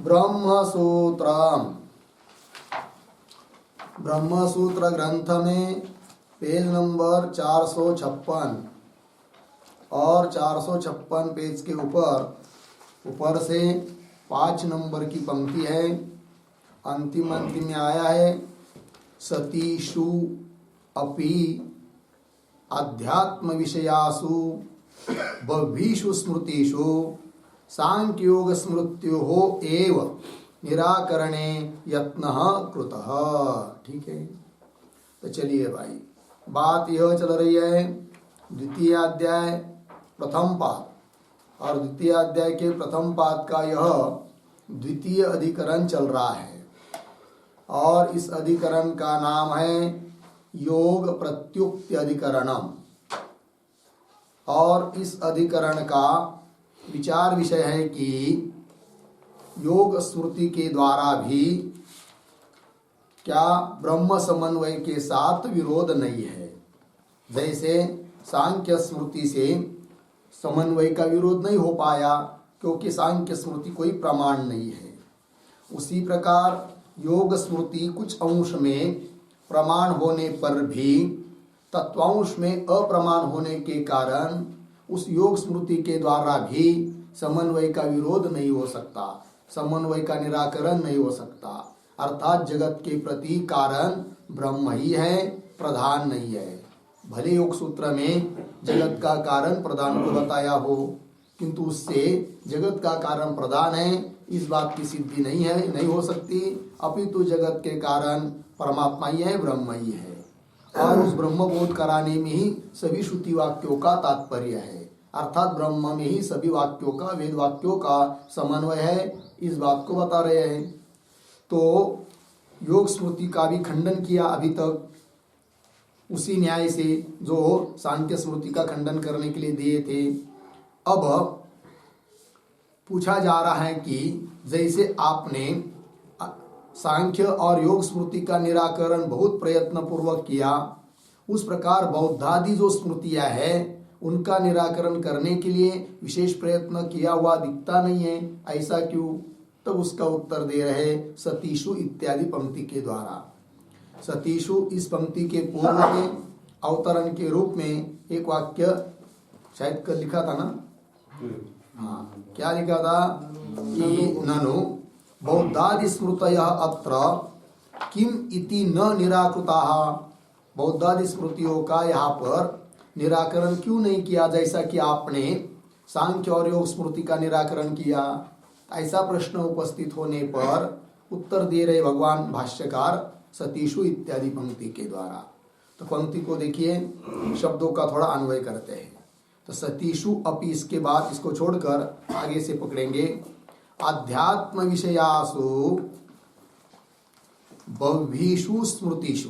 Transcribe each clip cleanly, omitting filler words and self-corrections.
ब्रह्मसूत्रम, ब्रह्मसूत्र ग्रंथ में page number 456 और 456 पेज के ऊपर से 5 नंबर की पंक्ति है। अंतिम में आया है सतीषु अपि अध्यात्म विषयासु बह्वीषु स्मृतिषु सांख्योग स्मृत्योः एव निराकरणे यत्नः कृतः। ठीक है, तो चलिए भाई, बात यह चल रही है द्वितीय अध्याय प्रथम पाद, और द्वितीय अध्याय के प्रथम पाद का यह द्वितीय अधिकरण चल रहा है, और इस अधिकरण का नाम है योग प्रत्युक्ति अधिकरणम। और इस अधिकरण का विचार विषय है कि योग स्मृति के द्वारा भी क्या ब्रह्म समन्वय के साथ विरोध नहीं है। जैसे सांख्य स्मृति से समन्वय का विरोध नहीं हो पाया क्योंकि सांख्य स्मृति कोई प्रमाण नहीं है, उसी प्रकार योग स्मृति कुछ अंश में प्रमाण होने पर भी तत्वांश में अप्रमाण होने के कारण उस योग स्मृति के द्वारा भी समन्वय का विरोध नहीं हो सकता, समन्वय का निराकरण नहीं हो सकता। अर्थात जगत के प्रति कारण ब्रह्म ही है, प्रधान नहीं है। भले योग सूत्र में जगत का कारण प्रधान को बताया हो, किंतु उससे जगत का कारण प्रधान है इस बात की सिद्धि नहीं है, नहीं हो सकती। अपितु जगत के कारण परमात्मा ही है, ब्रह्म ही है, और उस ब्रह्म बोध कराने में ही सभी श्रुति वाक्यों का तात्पर्य है। अर्थात ब्रह्म में ही सभी वाक्यों का, वेद वाक्यों का समन्वय है, इस बात को बता रहे हैं। तो योग स्मृति का भी खंडन किया अभी तक, उसी न्याय से जो सांख्य स्मृति का खंडन करने के लिए दिए थे। अब पूछा जा रहा है कि जैसे आपने सांख्य और योग स्मृति का निराकरण बहुत प्रयत्न पूर्वक किया, उस प्रकार बौद्धादि जो स्मृतियां हैं उनका निराकरण करने के लिए विशेष प्रयत्न किया हुआ दिखता नहीं है, ऐसा क्यों? तो उसका उत्तर दे रहे सतीषु इत्यादि पंक्ति के द्वारा। सतीषु इस पंक्ति के पूर्व में अवतरण के रूप में एक वाक्य शायद कल लिखा था ना, हाँ, क्या लिखा था कि ननु बौद्धादि स्मृतयः अत्र किम इति न निराकृताः। बौद्धादि स्मृतियों का यहाँ पर निराकरण क्यों नहीं किया, जैसा कि आपने सांख्य और योग स्मृति का निराकरण किया। ऐसा प्रश्न उपस्थित होने पर उत्तर दे रहे भगवान भाष्यकार सतीषु इत्यादि पंक्ति के द्वारा। तो पंक्ति को देखिए, शब्दों का थोड़ा अन्वय करते हैं। तो सतीषु अपि, इसके बाद इसको छोड़कर आगे से पकड़ेंगे। अध्यात्म विषयासु बह्वीषु स्मृतिषु,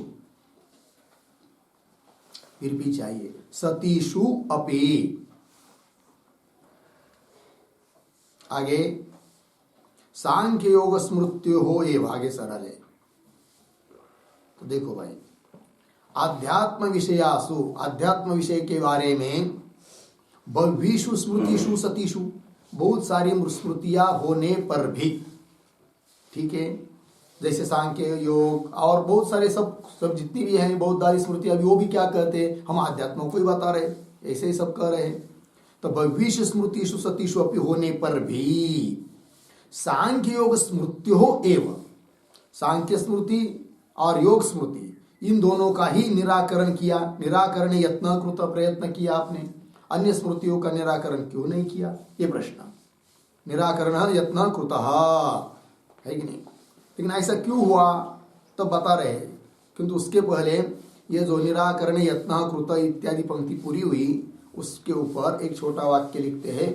फिर भी चाहिए सतीषु अपि। आगे सांख्य योग स्मृत्यो हो एव, आगे सरल है। तो देखो भाई, आध्यात्म विषयासु, अध्यात्म विषय के बारे में बह्वीषु स्मृतिषु सतीषु, बहुत सारी स्मृतियां होने पर भी, ठीक है, जैसे सांख्य योग और बहुत सारे सब जितनी भी हैं बौद्धादि स्मृतियां, वो भी क्या कहते हैं, हम आध्यात्म को ही बता रहे, ऐसे ही सब कह रहे हैं। तो बह्वीषु स्मृतिषु सतीषु अपि होने पर भी सांख्य योग स्मृत्यो एव, सांख्य स्मृति और योग स्मृति इन दोनों का ही निराकरण किया, निराकरण यत्न कृत, प्रयत्न किया आपने। अन्य स्मृतियों का निराकरण क्यों नहीं किया, ये प्रश्न। निराकरण यत्न कृतः है कि नहीं, लेकिन ऐसा क्यों हुआ तो बता रहे, किंतु उसके पहले ये जो निराकरण यत्न कृत इत्यादि पंक्ति पूरी हुई, उसके ऊपर एक छोटा वाक्य लिखते हैं।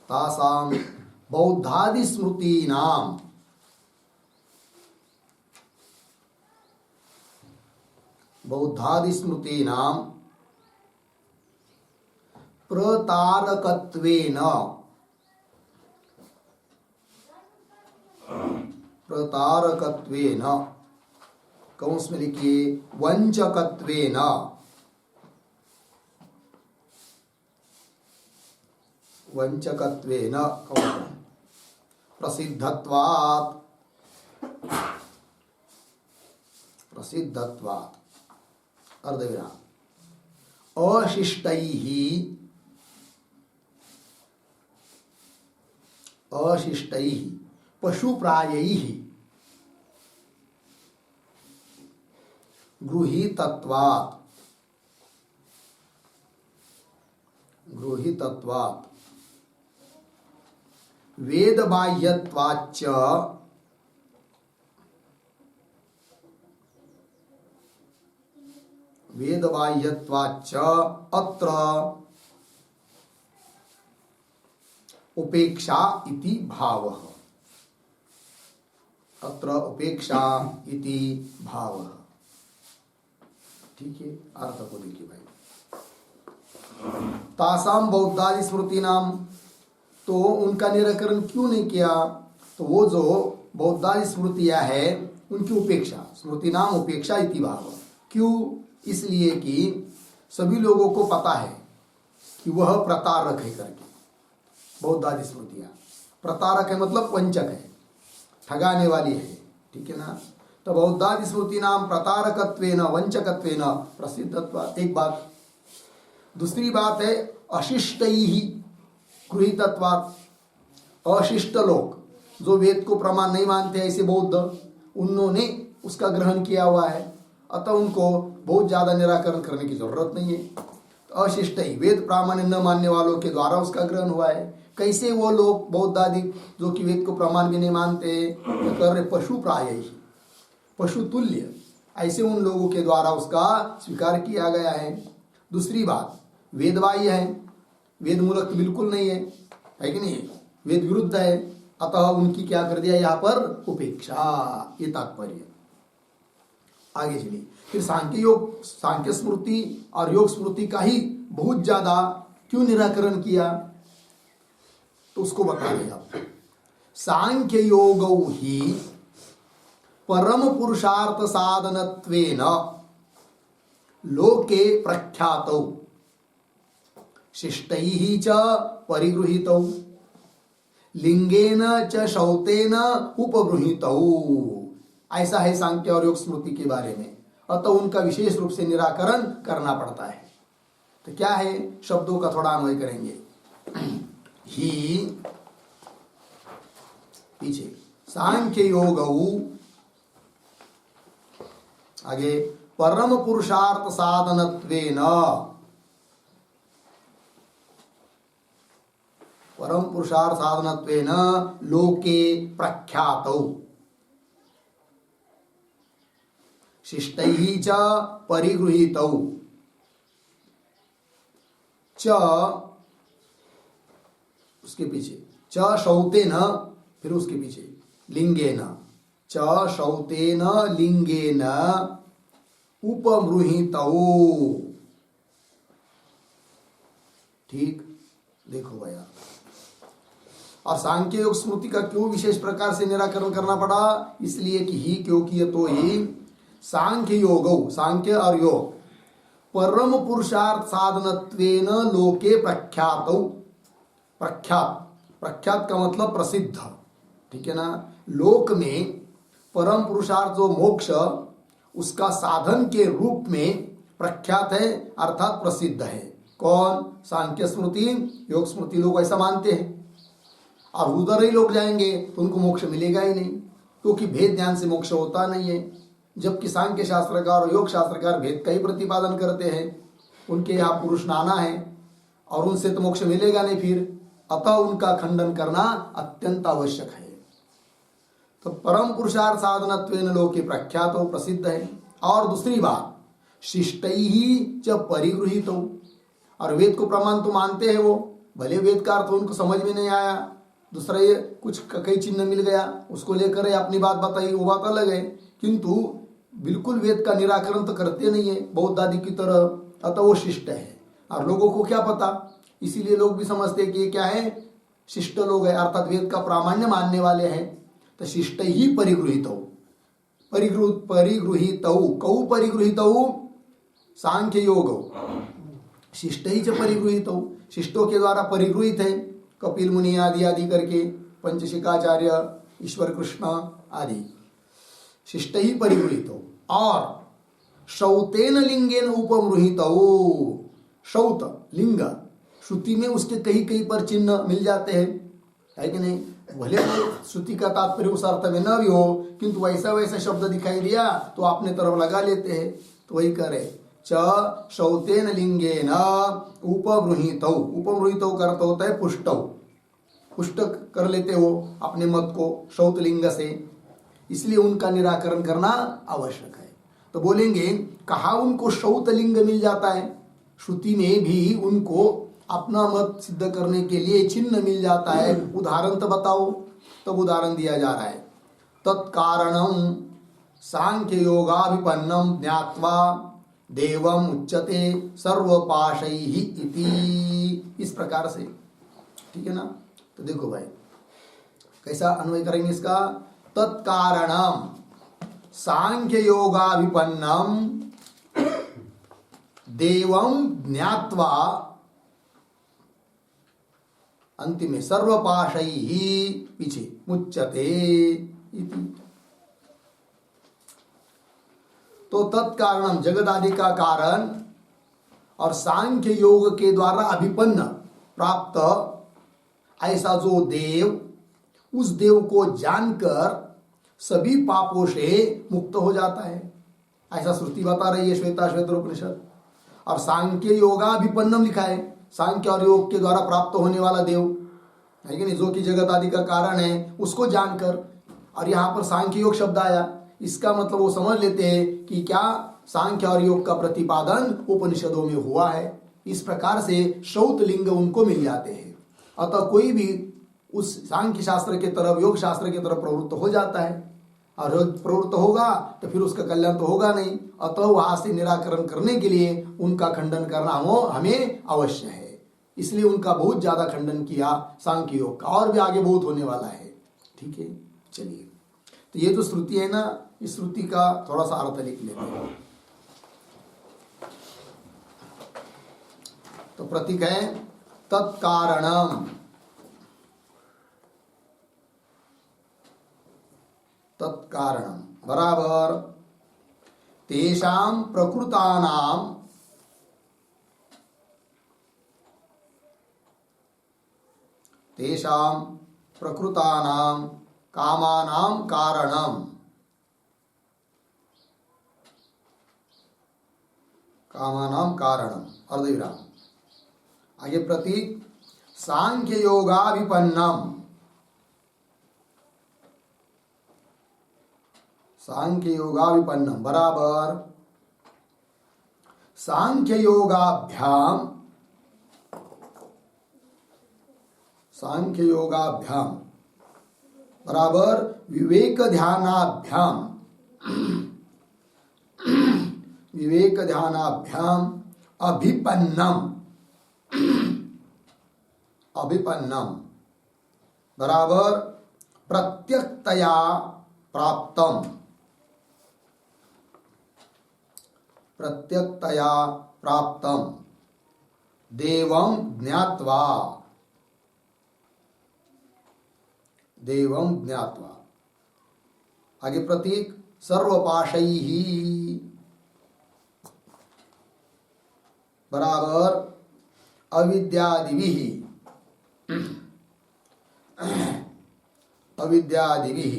तासाम बौद्धादि स्मृतीनाम बौद्धादि स्मृतीनां प्रतारकत्वेन प्रतारकत्वेन कौंस में लिखिए वंचकत्वेन वंचकत्वेन प्रसिद्धत्वात् प्रसिद्धत्वात् अर्धविराम अशिष्टैः अशिष्टैः पशुप्रायैः गृहीतत्वात् गृहीतत्वात् वेदबाह्यत्वाच्च वेदबाह्यत्वाच्च अत्र उपेक्षा इति भावः अत्र उपेक्षा इति भावः। ठीक है, अर्थ को देखिए भाई। तासाम बौद्धादि स्मृति नाम, तो उनका निराकरण क्यों नहीं किया? तो वो जो बौद्धादि स्मृतियां है उनकी उपेक्षा, स्मृति नाम उपेक्षा इति भाव। क्यों? इसलिए कि सभी लोगों को पता है कि वह प्रतारक है करके। बौद्धादि स्मृतियां प्रतारक है मतलब वंचक है, ठगाने वाली है। ठीक है ना? तो बौद्धादि स्मृति नाम प्रतारकत्वेन वंचकत्वेन प्रसिद्धत्वात् एक बात। दूसरी बात है अशिष्टैः गृहीतत्वात्, अशिष्ट लोग जो वेद को प्रमाण नहीं मानते ऐसे बौद्ध, उन्होंने उसका ग्रहण किया हुआ है, अतः उनको बहुत ज्यादा निराकरण करने की जरूरत नहीं है। तो अशिष्ट ही वेद प्रामाण्य न मानने वालों के द्वारा उसका ग्रहण हुआ है। कैसे वो लोग बौद्ध आदि जो कि वेद को प्रमाण भी नहीं मानते, तो कर रहे पशु प्राय ही, पशु तुल्य, ऐसे उन लोगों के द्वारा उसका स्वीकार किया गया है। दूसरी बात वेदबाह्य है, वेद मूलक बिल्कुल नहीं है कि नहीं? वेद विरुद्ध है, अतः उनकी क्या कर दिया यहाँ पर? उपेक्षा। ये तात्पर्य। आगे चलिए फिर सांख्य स्मृति और योग स्मृति का ही बहुत ज्यादा क्यों निराकरण किया, तो उसको बता रहे आप। सांख्य योगौ ही परम पुरुषार्थ साधनत्वेन लोके प्रख्यातौ शिष्टैः च परिगृहीतौ लिंगेन च शौतेन उपगृहीतौ। ऐसा है सांख्य और योग स्मृति के बारे में, अतः उनका विशेष रूप से निराकरण करना पड़ता है। तो क्या है, शब्दों का थोड़ा अन्वय करेंगे। ही पीछे सांख्य योगौ, आगे परम पुरुषार्थ साधनत्वेन, परम पुरुषार्थ साधनत्वेन लोके प्रख्यातौ शिष्टैः च परिगृहीतौ च, उसके पीछे च शौतेन, फिर उसके पीछे लिंगेन, च शौतेन लिंगेन उपगृहीतौ। ठीक, देखो भैया। और सांख्य योग स्मृति का क्यों विशेष प्रकार से निराकरण करना पड़ा? इसलिए कि ही, क्योंकि ये तो ही सांख्य योग, सांख्य और योग परम पुरुषार्थ साधनत्वेन लोके प्रख्यातौ, प्रख्यात, प्रख्यात का मतलब प्रसिद्ध। ठीक है ना? लोक में परम पुरुषार्थ जो मोक्ष, उसका साधन के रूप में प्रख्यात है, अर्थात प्रसिद्ध है। कौन? सांख्य स्मृति योग स्मृति लोग ऐसा मानते हैं। और उधर ही लोग जाएंगे तो उनको मोक्ष मिलेगा ही नहीं, क्योंकि भेद ज्ञान से मोक्ष होता नहीं है। जबकि सांख्य शास्त्रकार और योग शास्त्रकार भेद का ही प्रतिपादन करते हैं, उनके यहाँ पुरुष नाना है और उनसे तो मोक्ष मिलेगा नहीं फिर, अतः उनका खंडन करना अत्यंत आवश्यक है। तो परम पुरुषार्थ साधनत्वेन लोके प्रख्यातो, प्रसिद्ध है। और दूसरी बात शिष्टैः च परिगृहीतौ, और वेद को प्रमाण तो मानते हैं वो, भले वेद का अर्थ उनको समझ में नहीं आया, दूसरा ये कुछ कई चिन्ह मिल गया उसको लेकर अपनी बात बताई, वो बात अलग है, किंतु बिल्कुल वेद का निराकरण तो करते नहीं है बौद्ध आदि की तरह, अतः वो शिष्ट है। और लोगों को क्या पता, इसीलिए लोग भी समझते हैं कि ये क्या है, शिष्ट लोग है, अर्थात वेद का प्रामाण्य मानने वाले हैं। तो शिष्ट ही परिगृहित कौ परिगृहित सांख्य योग शिष्ट ही च परिगृहित, शिष्टों के द्वारा परिगृहित है। कपिल मुनि आदि आदि करके, पंचशिकाचार्य, ईश्वर कृष्ण आदि शिष्ट ही परिगृहित। और शौतेन लिंगेन उपमृहित, शौत लिंग श्रुति में उसके कहीं कहीं पर चिन्ह मिल जाते हैं, है कि नहीं। भले श्रुति का तात्पर्य उस अर्थ में न भी हो, किंतु वैसा वैसा शब्द दिखाई दिया तो अपने तरफ लगा लेते हैं। तो वही करे, च शौतेन लिंगेन उपमृहित, उपमृहित का अर्थ होता है पुष्ट, पुष्ट कर लेते हो अपने मत को शौत लिंग से, इसलिए उनका निराकरण करना आवश्यक है। तो बोलेंगे कहा उनको शौत लिंग मिल जाता है, श्रुति में भी उनको अपना मत सिद्ध करने के लिए चिन्ह मिल जाता है, उदाहरण तो बताओ। तब उदाहरण दिया जा रहा है, तत्कारणम सांख्य योगाभिपन्नम ज्ञात्वा देवम उच्यते सर्वपाशैहि इति, इस प्रकार से, ठीक है ना। तो देखो भाई कैसा अन्वय करेंगे इसका, तत्कारणम सांख्य योगाभिपन्नम देवम ज्ञात्वा, अंतिम में सर्वपाशैहि पीछे मुच्यते इति। तो तत्कारणम जगत आदि का कारण और सांख्य योग के द्वारा अभिपन्न प्राप्त ऐसा जो देव, उस देव को जानकर सभी पापों से मुक्त हो जाता है, ऐसा श्रुति बता रही है श्वेताश्वेतर उपनिषद। और सांख्य योगाभिपन्नम लिखा है, सांख्य और योग के द्वारा प्राप्त होने वाला देव है कि नहीं, जो कि जगत आदि का कारण है, उसको जानकर। और यहाँ पर सांख्य योग शब्द आया, इसका मतलब वो समझ लेते हैं कि क्या सांख्य और योग का प्रतिपादन उपनिषदों में हुआ है। इस प्रकार से शौत लिंग उनको मिल जाते हैं। अतः कोई भी उस सांख्य शास्त्र के तरफ, योग शास्त्र की तरफ प्रवृत्त हो जाता है, और प्रवृत्त होगा तो फिर उसका कल्याण तो होगा नहीं। अतः वहां से निराकरण करने के लिए उनका खंडन करना हमें अवश्य है। इसलिए उनका बहुत ज्यादा खंडन किया सांख्य योग का, और भी आगे बहुत होने वाला है। ठीक है, चलिए। तो ये जो श्रुति है ना, इस श्रुति का थोड़ा सा अर्थ लिख लेते हैं। तो प्रतीक है तत्कारणम, तत्कारणम बराबर तेषां प्रकृतानां कामानां कारणम, कामानां कारणम अर्धविराम। आगे प्रतीक सांख्य योगाभिपन्नम, सांख्य योगाभिपन्नम बराबर सांख्य योगाभ्याम, सांख्य योगाभ्याम बराबर विवेक ध्यानाभ्याम, विवेक ध्यानाभ्याम अभिपन्नम, अभिपन्नम बराबर प्रत्यक्तया प्राप्तम, प्रत्यक्तया प्राप्तम देवं ज्ञात्वा, देवं ज्ञात्वा। आगे प्रतीक सर्वपाशैहि बराबर अविद्यादिभिः, अविद्यादिभिः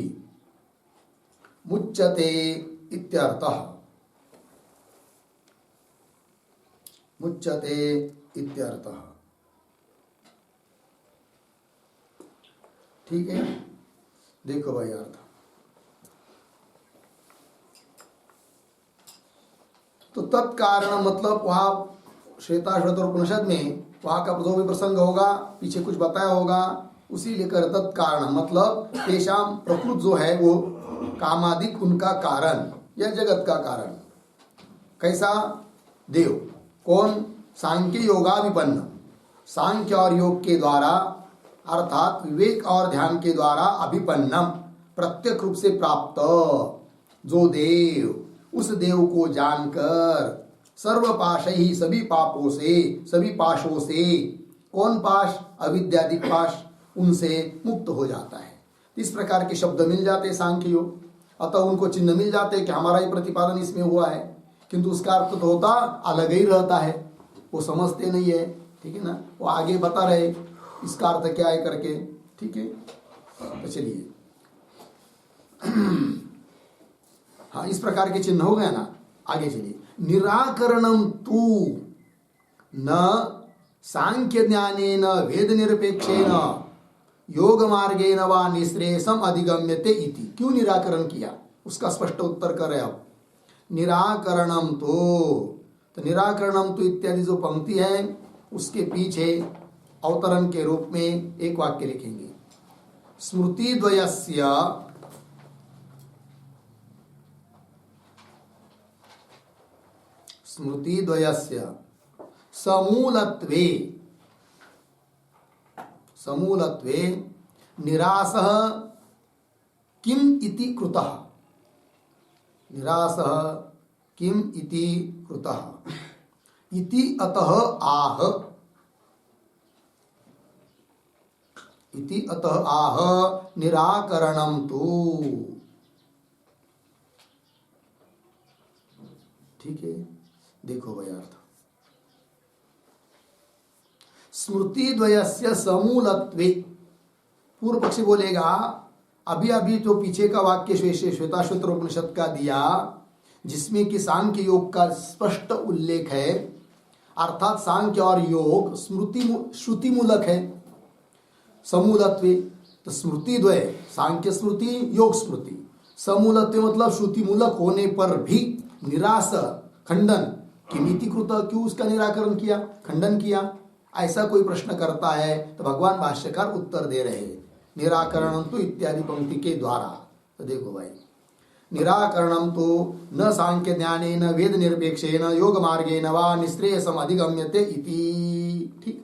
मुच्यते इत्यर्थः, मुच्यते इत्यर्थः। ठीक है, देखो भाई अर्थ। तो तत्कारण मतलब वहां श्वेताश्वेतर उपनिषद में वहां का जो भी प्रसंग होगा, पीछे कुछ बताया होगा, उसी लेकर तत्कारण मतलब तेषाम प्रकृत जो है वो कामादिक उनका कारण, यह जगत का कारण। कैसा? देव। कौन? सांख्य योगाभिपन्न, सांख्य और योग के द्वारा अर्थात विवेक और ध्यान के द्वारा अभिपन्नम, प्रत्यक्ष रूप से प्राप्त जो देव, उस देव को जानकर सर्व पाशै, सभी पापों से, सभी पाशों से, कौन पाश? अविद्यादिक पाश, उनसे मुक्त हो जाता है। इस प्रकार के शब्द मिल जाते सांख्य योग, अतः उनको चिन्ह मिल जाते कि हमारा ही प्रतिपादन इसमें हुआ है, किंतु उसका अर्थ तो होता अलग ही रहता है, वो समझते नहीं है। ठीक है ना, वो आगे बता रहे इसका अर्थ क्या है करके। ठीक है, तो चलिए हाँ, इस प्रकार के चिन्ह हो गए ना। आगे चलिए, निराकरणम तू न सांख्य ज्ञानेन वेद निरपेक्षेन योग मार्गेण वा निश्रेयसम अधिगम्यते इति। क्यों निराकरण किया, उसका स्पष्ट उत्तर करें अब। निराकरणम तो निराकरणम तो इत्यादि जो पंक्ति है उसके पीछे अवतरण के रूप में एक वाक्य लिखेंगे। स्मृतिद्वयस्य समूलत्वे निरासः किम इति कृतः, निरासः किम इति कृतः इति अतः आह, इति अतः आह निराकरणम तु। ठीक है, देखो भाई अर्थ। स्मृति द्वयस्य समूलत्वे, पूर्व पक्षी बोलेगा अभी अभी जो पीछे का वाक्य श्वेताश्वतर उपनिषद का दिया, जिसमें कि सांख्य योग का स्पष्ट उल्लेख है, अर्थात सांख्य और योग श्रुति मूलक है। समूलत्वे तो स्मृति द्वय, सांख्य स्मृति, योग स्मृति। समूलत्वे मतलब श्रुति मूलक होने पर भी निराश, खंडन, किमिति कृत, क्यों उसका निराकरण किया, खंडन किया, ऐसा कोई प्रश्न करता है तो भगवान भाष्यकार उत्तर दे रहे हैं निराकरणम तो इत्यादि पंक्ति के द्वारा। तो देखो भाई, निराकरणम तो न सांख्य ज्ञानेन वेद निरपेक्षेन योग मार्गेण वा निश्रेयसम अधिगम्यते इति। ठीक,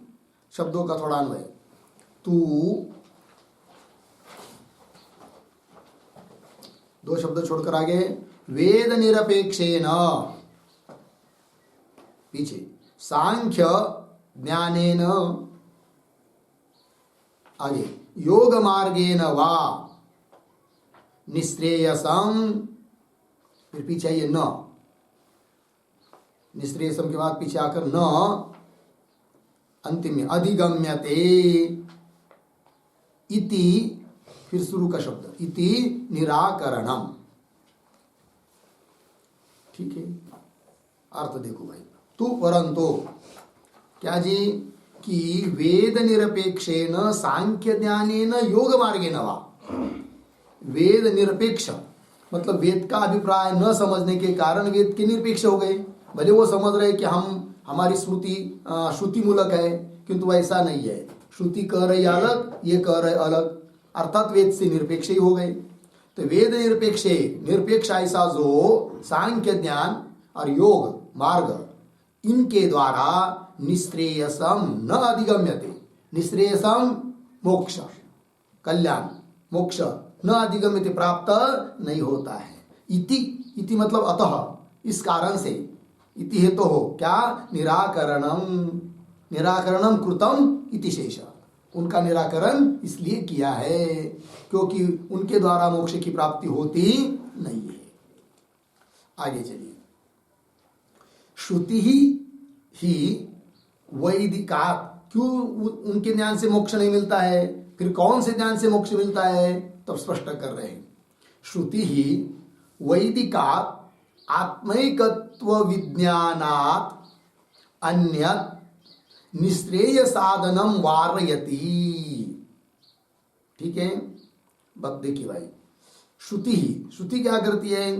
शब्दों का थोड़ा अन्वय। तू दो शब्द छोड़कर आगे, वेद निरपेक्षेन, पीछे सांख्य ज्ञानेन, आगे योग मार्गेण वा निश्रेयसम, फिर पीछे आइए न, निश्रेयसम के बाद पीछे आकर न, अंतिम में अधिगम्यते इति, फिर शुरू का शब्द इति निराकरणम। ठीक है, अर्थ देखो भाई। तू परंतु क्या जी कि वेद निरपेक्षेन सांख्य ज्ञानेन योग मार्गेण वा, वेद निरपेक्ष मतलब वेद का अभिप्राय न समझने के कारण वेद के निरपेक्ष हो गए। भले वो समझ रहे कि हमारी स्मृति श्रुति मूलक है, किंतु ऐसा नहीं है, श्रुति कह रही अलग, ये कह रहे अलग, अर्थात वेद से निरपेक्ष ही हो गए। तो वेद निरपेक्ष ऐसा जो सांख्य ज्ञान और योग मार्ग, इनके द्वारा निश्रेयसम न अधिगम्यते, निश्रेयसम मोक्ष, कल्याण, मोक्ष, न अधिगम्यते प्राप्त नहीं होता है। इति मतलब अतः, इस कारण से, इति हेतु हो क्या, निराकरणम कृतम इति शेष, उनका निराकरण इसलिए किया है क्योंकि उनके द्वारा मोक्ष की प्राप्ति होती नहीं है। आगे चलिए, श्रुति ही वैदिकात, क्यों उनके ज्ञान से मोक्ष नहीं मिलता है, फिर कौन से ज्ञान से मोक्ष मिलता है, तब स्पष्ट कर रहे हैं। श्रुति ही वैदिकात आत्मैकत्व विज्ञानात् अन्यत् निश्रेय साधनम वारयति। ठीक है, बात देखिए भाई, श्रुति क्या करती है,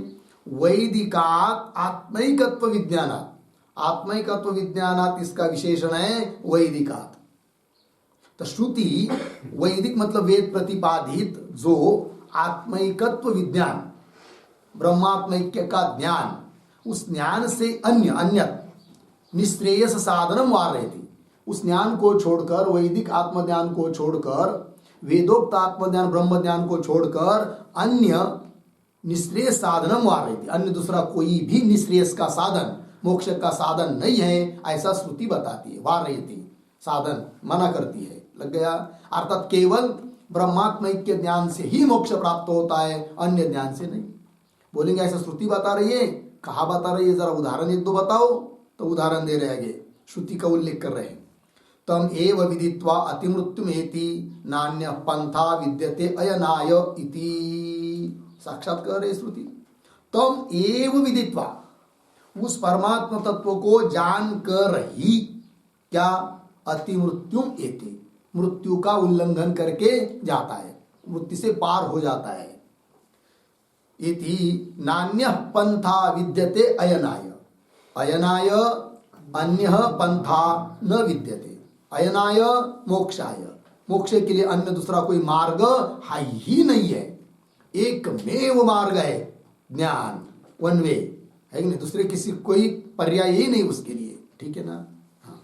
वैदिकात आत्मैकत्व विज्ञानात्, आत्मैकत्व विज्ञानात् इसका विशेषण है वैदिकात। तो श्रुति वैदिक मतलब वेद प्रतिपादित जो आत्मैकत्व विज्ञान, ब्रह्मात्मैक्य का ज्ञान, उस ज्ञान से अन्यत निश्रेयस साधनम वारयति, उस ज्ञान को छोड़कर, वैदिक आत्मज्ञान को छोड़कर, वेदोक्त आत्मज्ञान ब्रह्म ज्ञान को छोड़कर अन्य निश्रेयस साधनम वारयति, अन्य दूसरा कोई भी निश्रेयस का साधन, मोक्ष का साधन नहीं है, ऐसा श्रुति बताती है। वारयति साधन मना करती है, लग गया। अर्थात केवल ब्रह्मात्मैक्य ज्ञान से ही मोक्ष प्राप्त होता है, अन्य ज्ञान से नहीं। बोलेंगे ऐसा श्रुति बता रही है, कहाँ बता रही है, जरा उदाहरण एक दो बताओ। तो उदाहरण दे रहे आगे, श्रुति का उल्लेख कर रहे हैं। तम एव विदित्वा अतिमृत्युमेति नान्य पंथा विद्यते अयनाय इति, साक्षात कह रहे श्रुति। तम एव विदित्वा, उस परमात्मा तत्व को जानकर ही क्या, अतिमृत्युम एति, मृत्यु का उल्लंघन करके जाता है, मृत्यु से पार हो जाता है। इति नान्य पंथा विद्यते अयनाय, अयनाय अन्य पंथा न विद्यते, अयनाय मोक्षाय, मोक्ष के लिए अन्य दूसरा कोई मार्ग है ही नहीं है, एकमेव मार्ग है ज्ञान, वन वे है कि नहीं, दूसरे किसी कोई पर्याय ही नहीं उसके लिए, ठीक है ना। हाँ,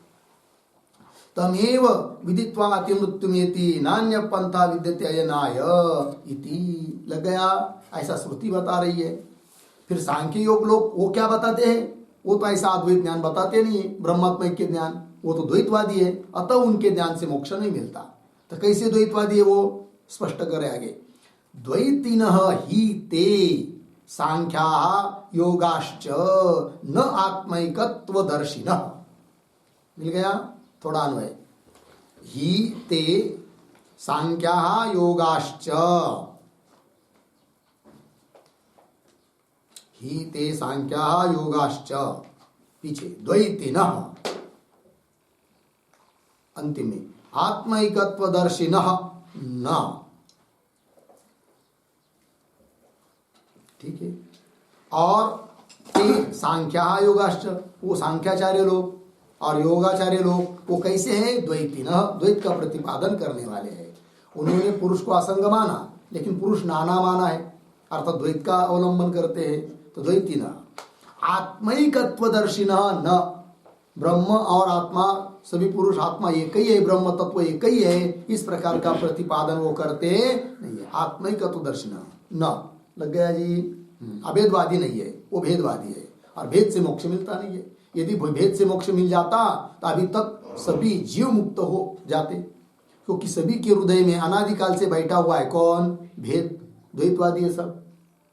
तमेव विदित्वा अतिमृत्युमेति नान्य पंथा विद्यते अयनाय इति, लग गया। ऐसा श्रुति बता रही है। फिर सांख्य योग लोग वो क्या बताते हैं, वो तो ऐसा अद्वैत ज्ञान बताते नहीं है, ब्रह्मात्मैक्य ज्ञान, वो तो द्वैतवादी है, अतः उनके ज्ञान से मोक्ष नहीं मिलता। तो कैसे द्वैतवादी है वो स्पष्ट करे आगे। द्वैतिनः ही ते सांख्या योगाश्च न आत्मैकत्वदर्शिनः, मिल गया थोड़ा अन्वय। ही ते सांख्या योगाश्च, ही ते सांख्या योगाश्च, पीछे द्वैतिनः, अंतिम में आत्मैकत्वदर्शिनः न, ठीक है। और ते सांख्या योगाश्च, वो सांख्याचार्य लोग और योगाचार्य लोग वो कैसे हैं, द्वैतिनः, द्वैत का प्रतिपादन करने वाले हैं। उन्होंने पुरुष को असंग माना, लेकिन पुरुष नाना माना है, अर्थात द्वैत का अवलंबन करते हैं। तो द्वैतिनः आत्मैकत्वदर्शिनः न, ब्रह्म और आत्मा सभी पुरुष आत्मा एक ही है, ब्रह्म तत्व एक ही है, इस प्रकार का प्रतिपादन वो करते नहीं है। आत्मैकत्वदर्शिनः न, लग गया जी। अभेदवादी नहीं है, वो भेदवादी है, और भेद से मोक्ष मिलता नहीं है। यदि भेद से मोक्ष मिल जाता तो अभी तक सभी जीव मुक्त हो जाते, क्योंकि सभी के हृदय में अनादिकाल से बैठा हुआ है कौन, भेद, द्वैतवादी है सब।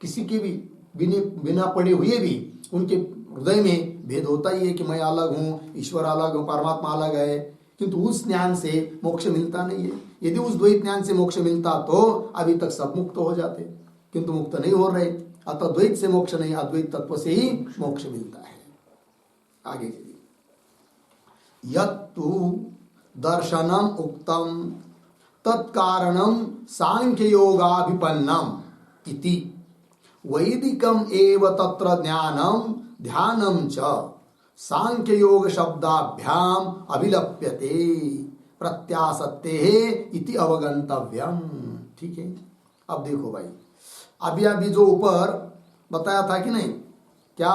किसी के भी बिना पढ़े हुए भी उनके हृदय में भेद होता ही है कि मैं अलग हूँ, ईश्वर अलग हूँ, परमात्मा अलग है, किंतु उस ज्ञान से मोक्ष मिलता नहीं है। यदि उस द्वैत ज्ञान से मोक्ष मिलता तो अभी तक सब मुक्त हो जाते, किंतु मुक्त नहीं हो रहे। अतः द्वैत से मोक्ष नहीं, अद्वैत तत्व से ही मोक्ष मिलता है। आगे चलिए। यत्तु दर्शनम उक्तम तत्कारणम सांख्य योगाभिपन्नम इति वैदिकम एव तत्र ज्ञानम ध्यानम च सांख्य योग शब्दाभ्याम अभिलप्यते प्रत्यासत्ते इति अवगंतव्यम, ठीक है। अब देखो भाई, अभी जो ऊपर बताया था कि नहीं, क्या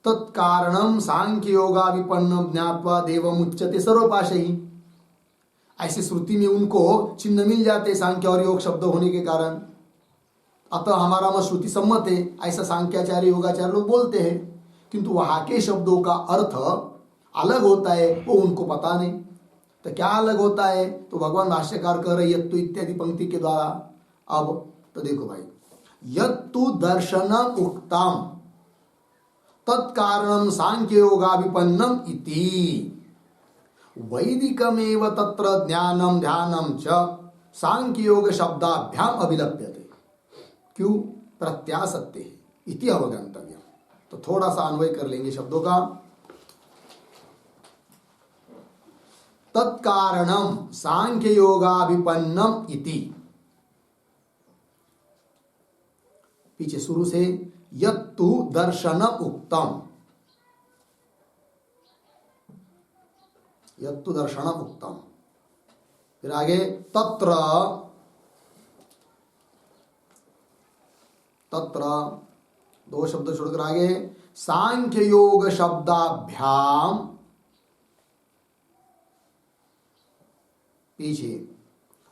तत्कारणम सांख्य योगाभिपन्नम ज्ञात्वा देवम उच्यते सर्वपाशैः, ऐसी श्रुति में उनको चिन्ह मिल जाते सांख्य और योग शब्द होने के कारण। अतः हमारा मत श्रुति सम्मत है, ऐसा सांख्याचार्य योगाचार्य लोग बोलते हैं, किंतु वहां के शब्दों का अर्थ अलग होता है, वो उनको पता नहीं। तो क्या अलग होता है, तो भगवान भाष्यकार कह रहे यत्तु इत्यादि पंक्ति के द्वारा। अब तो देखो भाई, यत्तु दर्शनम उक्तम तत्कारणम सांख्य योगाभिपन्नम इति वैदिकमेव तत्र ज्ञानम ध्यानम च सांख्य योग शब्दाभ्याम अभिलप्यते, क्यों, प्रत्यासत्ते इति अवगंतव्य। तो थोड़ा सा अन्वय कर लेंगे शब्दों का। तत्कारणम सांख्य योगाभिपन्नम इति, पीछे शुरू से यत्तु दर्शनम उक्तम, यत्तु दर्शनम उक्तम, फिर आगे तत्र दो शब्द छोड़कर आगे सांख्य योग शब्दाभ्याम पीछे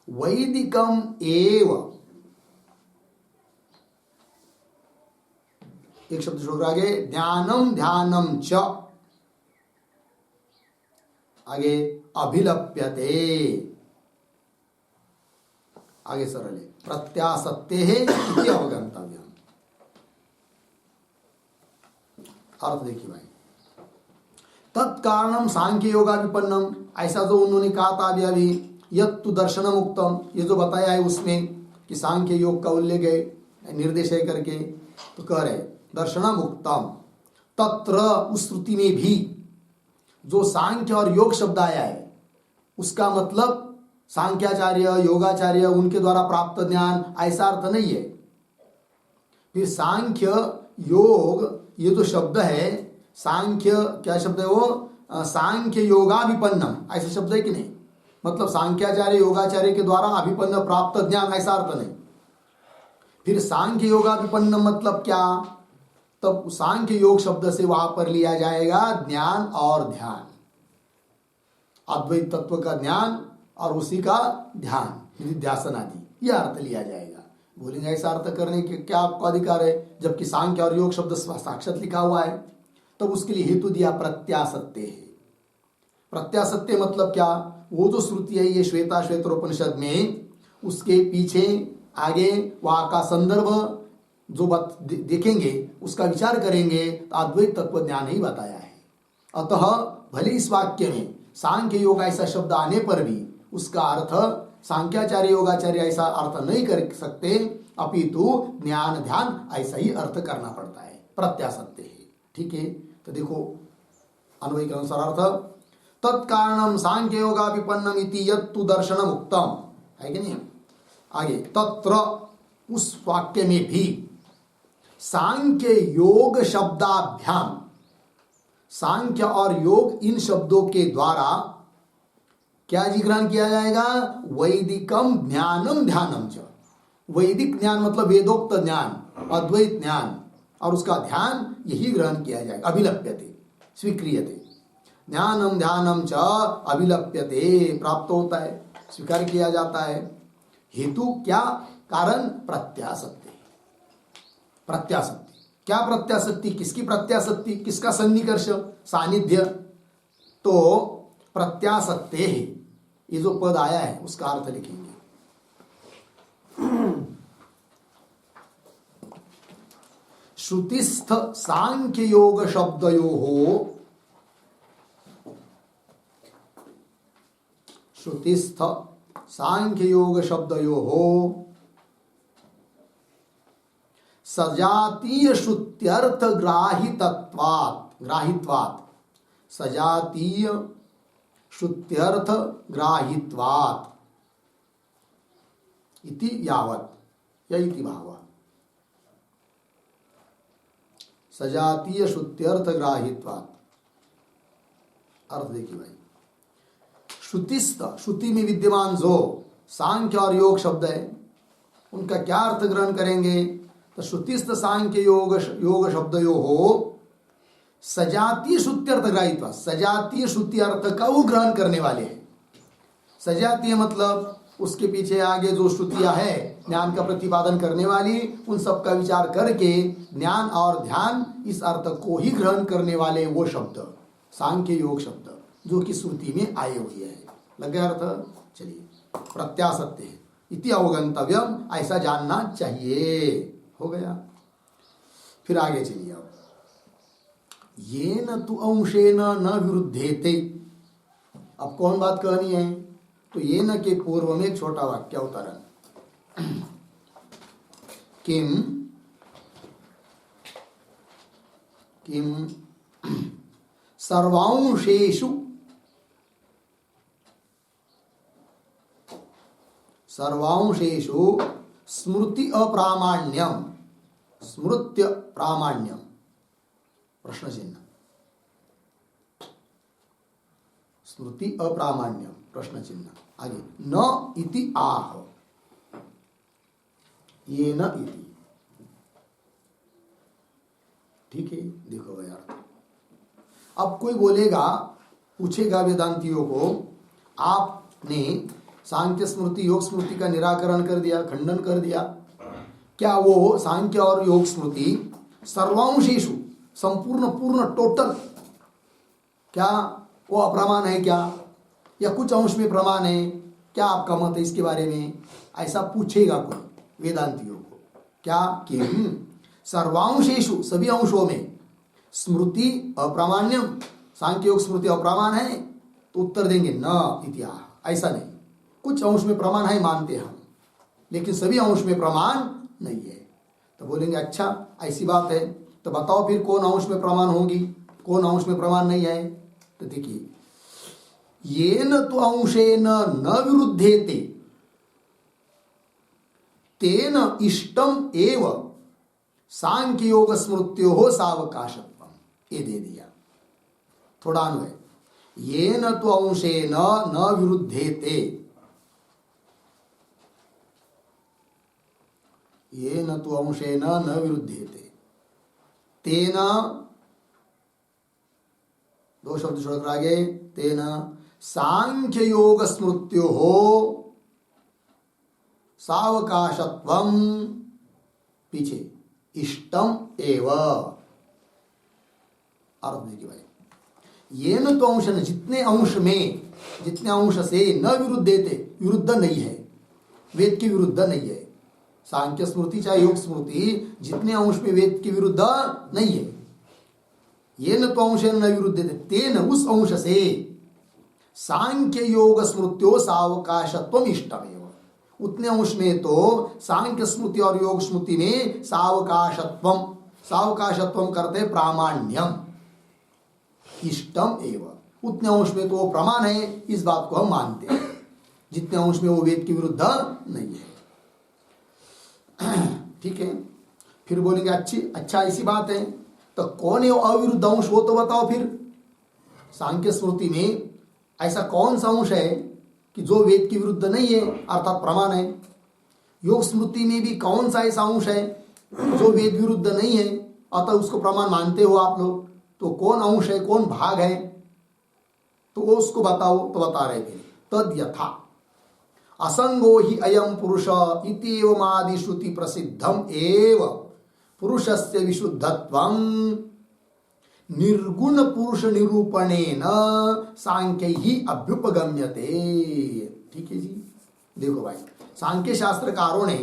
वैदिकम एव, एक शब्द छोड़कर आगे ज्ञानम ध्यानम च, आगे अभिलप्यते, आगे सरल है प्रत्यासत्ते है इति अवगंतव्यम। अर्थ देखिए भाई, तत्कारणम सांख्य योगा विपन्नम, ऐसा जो उन्होंने कहा था अभी यत्तु दर्शनम उक्तम, ये जो बताया है उसमें कि सांख्य योग का उल्लेख है निर्देश है करके, तो कह रहे दर्शनम उक्तम तत्र, उस श्रुति में भी जो सांख्य और योग शब्द आया है उसका मतलब सांख्याचार्य योगाचार्य उनके द्वारा प्राप्त ज्ञान ऐसा अर्थ नहीं है। फिर सांख्य योग ये जो शब्द है, सांख्य क्या शब्द है वो, सांख्य योगाभिपन्नम ऐसा शब्द है कि नहीं, मतलब सांख्याचार्य योगाचार्य के द्वारा अभिपन्न प्राप्त ज्ञान ऐसा अर्थ नहीं। फिर सांख्य योगाभिपन्न मतलब क्या, तब सांख्य योग शब्द से वहां पर लिया जाएगा ज्ञान और ध्यान, अद्वैत तत्व का ज्ञान और उसी का ध्यान, निधिध्यासन आदि, यह अर्थ लिया जाएगा। बोलेंगे ऐसा अर्थ करने के क्या आपको अधिकार है, जबकि सांख्य और योग शब्द साक्षात लिखा हुआ है। तब उसके लिए हेतु दिया प्रत्यासत्ते है। प्रत्यासत्ते मतलब क्या, वो जो श्रुति है ये श्वेता श्वेतरोपनिषद में, उसके पीछे आगे वहां का संदर्भ जो देखेंगे उसका विचार करेंगे तो अद्वैत तत्व ज्ञान ही बताया है। अतः भले इस वाक्य में सांख्य योग ऐसा शब्द आने पर भी उसका अर्थ सांख्याचार्य योगाचार्य ऐसा अर्थ नहीं कर सकते, अपितु ज्ञान ध्यान ऐसा ही अर्थ करना पड़ता है, प्रत्यासत्ते है। ठीक है, तो देखो अन्वय के अनुसार अर्थ तत्कारणम सांख्य योगाभिपन्नम इति यत्तु दर्शनम उक्तम, है कि नहीं। आगे तत्र, उस वाक्य में भी सांख्य योग शब्दाभ्याम, सांख्य और योग इन शब्दों के द्वारा क्या अधिग्रहण किया जाएगा, वैदिकम ज्ञानम ध्यानम च, वैदिक ज्ञान मतलब वेदोक्त ज्ञान अद्वैत ज्ञान और उसका ध्यान यही ग्रहण किया जाएगा, अभिलप्यते स्वीक्रियते, ज्ञानम ध्यानम च अभिलप्यते प्राप्त होता है, स्वीकार किया जाता है। हेतु क्या, कारण प्रत्यासत्ति, प्रत्यासत्ति क्या, प्रत्यासत्ति किसकी, प्रत्यासत्ति किसका सन्निकर्ष सानिध्य, तो प्रत्यासत्ते है, ये जो पद आया है उसका अर्थ लिखेंगे। श्रुतिस्थ सांख्य योग शब्दयोः, श्रुतिस्थ सांख्य योग शब्दयोः सजातीय श्रुत्यर्थ ग्राहितत्वात्, ग्राहित्वात्, सजातीय श्रुत्यर्थ ग्राहित्वात् इति यावत्, या इति भावः, सजातीय श्रुत्यर्थ ग्राहित्वात्। अर्थ देखिए भाई, श्रुतिस्थ, श्रुति में विद्यमान जो सांख्य और योग शब्द है उनका क्या अर्थ ग्रहण करेंगे, तो श्रुतिस्थ सांख्य योग शब्दयो हो सजातीय श्रुत्यर्थ ग्राहित्वा, सजातीय श्रुति अर्थ का वो ग्रहण करने वाले हैं। सजातीय मतलब उसके पीछे आगे जो श्रुतियां है ज्ञान का प्रतिपादन करने वाली, उन सब का विचार करके ज्ञान और ध्यान इस अर्थ को ही ग्रहण करने वाले वो शब्द सांख्य योग शब्द जो कि श्रुति में आए हुए हैं। लग गया अर्थ। चलिए, प्रत्यासत्ते इति अवगंतव्यम, ऐसा जानना चाहिए, हो गया। फिर आगे चलिए, अब ये न तु अंशेन न विरुद्धेते, अब कौन बात कहनी है, तो ये न के पूर्व में एक छोटा वाक्य अवतरण, किम किम सर्वांशेषु, सर्वांशेषु स्मृति अप्रामाण्यम, स्मृत्य प्रामाण्यम, प्रश्न चिन्ह, स्मृति अप्रामाण्यम प्रश्न चिन्ह, आगे न इति आह, ये न इति, ठीक है, देखो भाई यार, अब कोई बोलेगा, पूछेगा वेदांतियों को, आपने सांख्य स्मृति योग स्मृति का निराकरण कर दिया, खंडन कर दिया, क्या वो सांख्य और योग स्मृति सर्वांशेषु संपूर्ण पूर्ण टोटल क्या वो अप्रमाण है क्या, या कुछ अंश में प्रमाण है क्या, आपका मत है इसके बारे में? ऐसा पूछेगा कोई वेदांतियों को, क्या कि सर्वांशेषु सभी अंशों में स्मृति अप्रामाण्यम, सांख्य योग स्मृति अप्रमाण है, तो उत्तर देंगे न इतिहास, ऐसा नहीं, कुछ अंश में प्रमाण है मानते हैं हम, लेकिन सभी अंश में प्रमाण नहीं है। तो बोलेंगे अच्छा ऐसी बात है, तो बताओ फिर कौन अंश में प्रमाण होगी, कौन अंश में प्रमाण नहीं है? तो देखिए, येन तो अंशेन न विरुद्धेते तेन इष्टम एव सांख्य योग स्मृत्यो सावकाशत्वम, ये दे दिया थोड़ा अन्वय, येन तो अंशेन न विरुद्धेते, येन तो अंशेन न विरुद्धेते, तेन, दो शब्द छोड़कर आगे, तेन सांख्य योग स्मृत्यो सावकाशत्वम, पीछे इष्टम एव, अर्थ देखिए भाई, ये न तो अंश, जितने अंश में, जितने अंश से न विरुद्ध देते, विरुद्ध नहीं है, वेद के विरुद्ध नहीं है, सांख्य स्मृति चाहे योग स्मृति जितने अंश में वेद के विरुद्ध नहीं है, ये न तो अंश न विरुद्ध देते, तेन उस अंश से सांख्य योग स्मृत्यो सावकाशत्वम इष्टमेव, उतने अंश में तो सांख्य स्मृति और योग स्मृति में सावकाशत्वम, सावकाशत्वम करते प्रामाण्यम, इष्टम एव, उतने अंश में तो वो प्रमाण है, इस बात को हम मानते हैं, जितने अंश में वो वेद के विरुद्ध नहीं है। ठीक है, फिर बोलेंगे अच्छा ऐसी बात है, तो कौन है अविरुद्ध अंश, वो तो बताओ फिर। सांख्य स्मृति में ऐसा कौन सा अंश है कि जो वेद के विरुद्ध नहीं है, अर्थात प्रमाण है? योग स्मृति में भी कौन सा ऐसा अंश है जो वेद विरुद्ध नहीं है, अतः उसको प्रमाण मानते हो आप लोग? तो कौन अंश है, कौन भाग है, तो वो उसको बताओ। तो बता रहे थे, तद यथा असंगो ही अयम पुरुष इत्येवमादि श्रुति प्रसिद्धम एव पुरुषस्य विशुद्धत्वं निर्गुण पुरुष निरूपणेन सांख्य ही अभ्युपगम्यते। ठीक है जी, देखो भाई, सांख्य शास्त्रकारों ने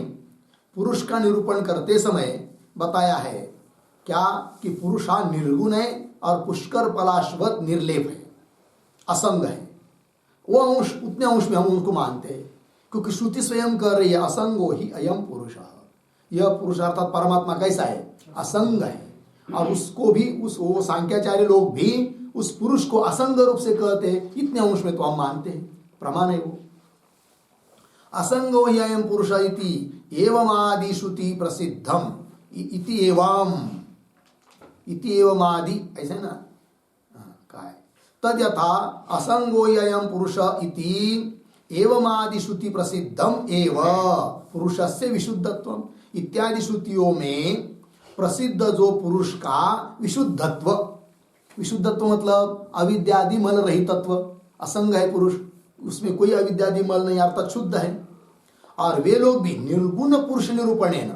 पुरुष का निरूपण करते समय बताया है क्या कि पुरुष निर्गुण है और पुष्कर पलाशवत निर्लेप है, असंग है। वो अंश, उतने अंश में हम उनको मानते हैं, क्योंकि श्रुति स्वयं कह रही है असंगो ही अयम पुरुष, यह पुरुष अर्थात परमात्मा कैसा है, असंग है। और उसको भी वो सांख्याचार्य लोग भी उस पुरुष को असंग रूप से कहते हैं, इतने अंश में तो हम मानते हैं, प्रमाण है वो। असंगो ही अयम पुरुष इति एवं आदि श्रुति प्रसिद्धम, इति एवं आदि, ऐसे ना कहा है। तद यथा असंगो ही अयम पुरुष इति एवं आदि श्रुति प्रसिद्धम एव पुरुषस्य विशुद्धत्वम, इत्यादि श्रुतियों में प्रसिद्ध जो पुरुष का विशुद्धत्व, विशुद्धत्व मतलब अविद्यादि मल रहितत्व, असंग है पुरुष, उसमें कोई अविद्यादि मल नहीं, अर्थात शुद्ध है। और वे लोग भी निर्गुण पुरुष निरूपणेन,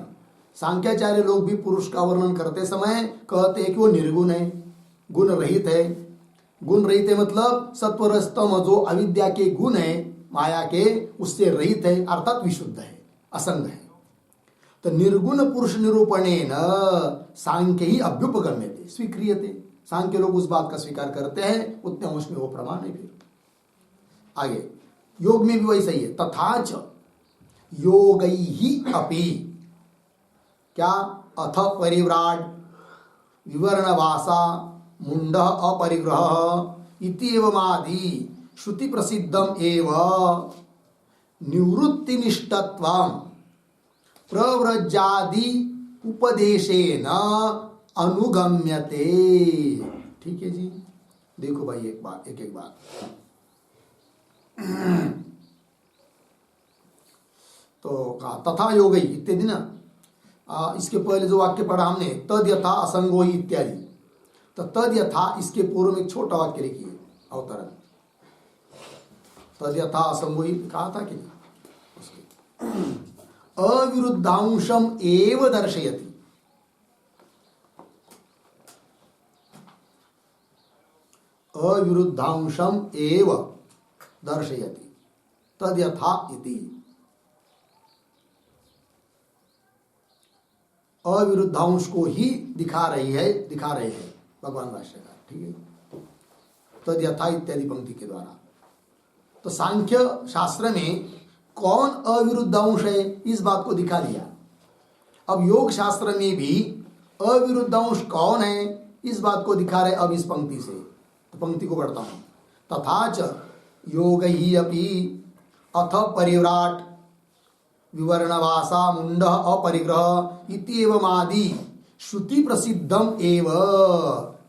सांख्याचार्य लोग भी पुरुष का वर्णन करते समय कहते हैं कि वो निर्गुण है, गुण रहित है। गुण रहित है मतलब सत्वरस्तम जो अविद्या के गुण है माया के, उससे रहित है, अर्थात विशुद्ध है, असंग है। तो निर्गुण पुरुष निरूपणेन सांख्य ही अभ्युपगम्यते स्वीक्रियते, सांख्य लोग उस बात का स्वीकार करते हैं, उतने अंश में वो प्रमाण है। फिर आगे योग में भी वैसा ही है, तथाच योगैहि अपि, क्या अथ परिव्राड विवरणवासा मुंड अपरिग्रह इत्येवमादि श्रुति प्रसिद्धम एव निवृत्ति निष्ठत्वम प्रव्रजादि उपदेशेन अनुगम्यते। ठीक है जी, देखो भाई एक बात, एक बात। तो कहा तथा योगई इत्यादि ना, इसके पहले जो वाक्य पढ़ा हमने, तद यथा असंगो ही इत्यादि, तो तद यथा इसके पूर्व में एक छोटा वाक्य लिखिए अवतरण। तद यथा असंगो ही कहा था कि अविरुद्धांशम एव दर्शयति, अविरुद्धांशम एव दर्शयति तद यथा इति। अविरुद्धांश को ही दिखा रहे हैं भगवान भाष्यकार, ठीक है, तद यथा इत्यादि पंक्ति के द्वारा। तो सांख्य शास्त्र में कौन अविरुद्धांश है इस बात को दिखा दिया। अब योग शास्त्र में भी अविरुद्धांश कौन है इस बात को दिखा रहे अब इस पंक्ति से। तो पंक्ति को पढ़ता हूं, तथा च योग ही अपि अथ परिव्राट विवर्णवासा मुंड अपरिग्रह इत्येवमादि श्रुति प्रसिद्धम एव,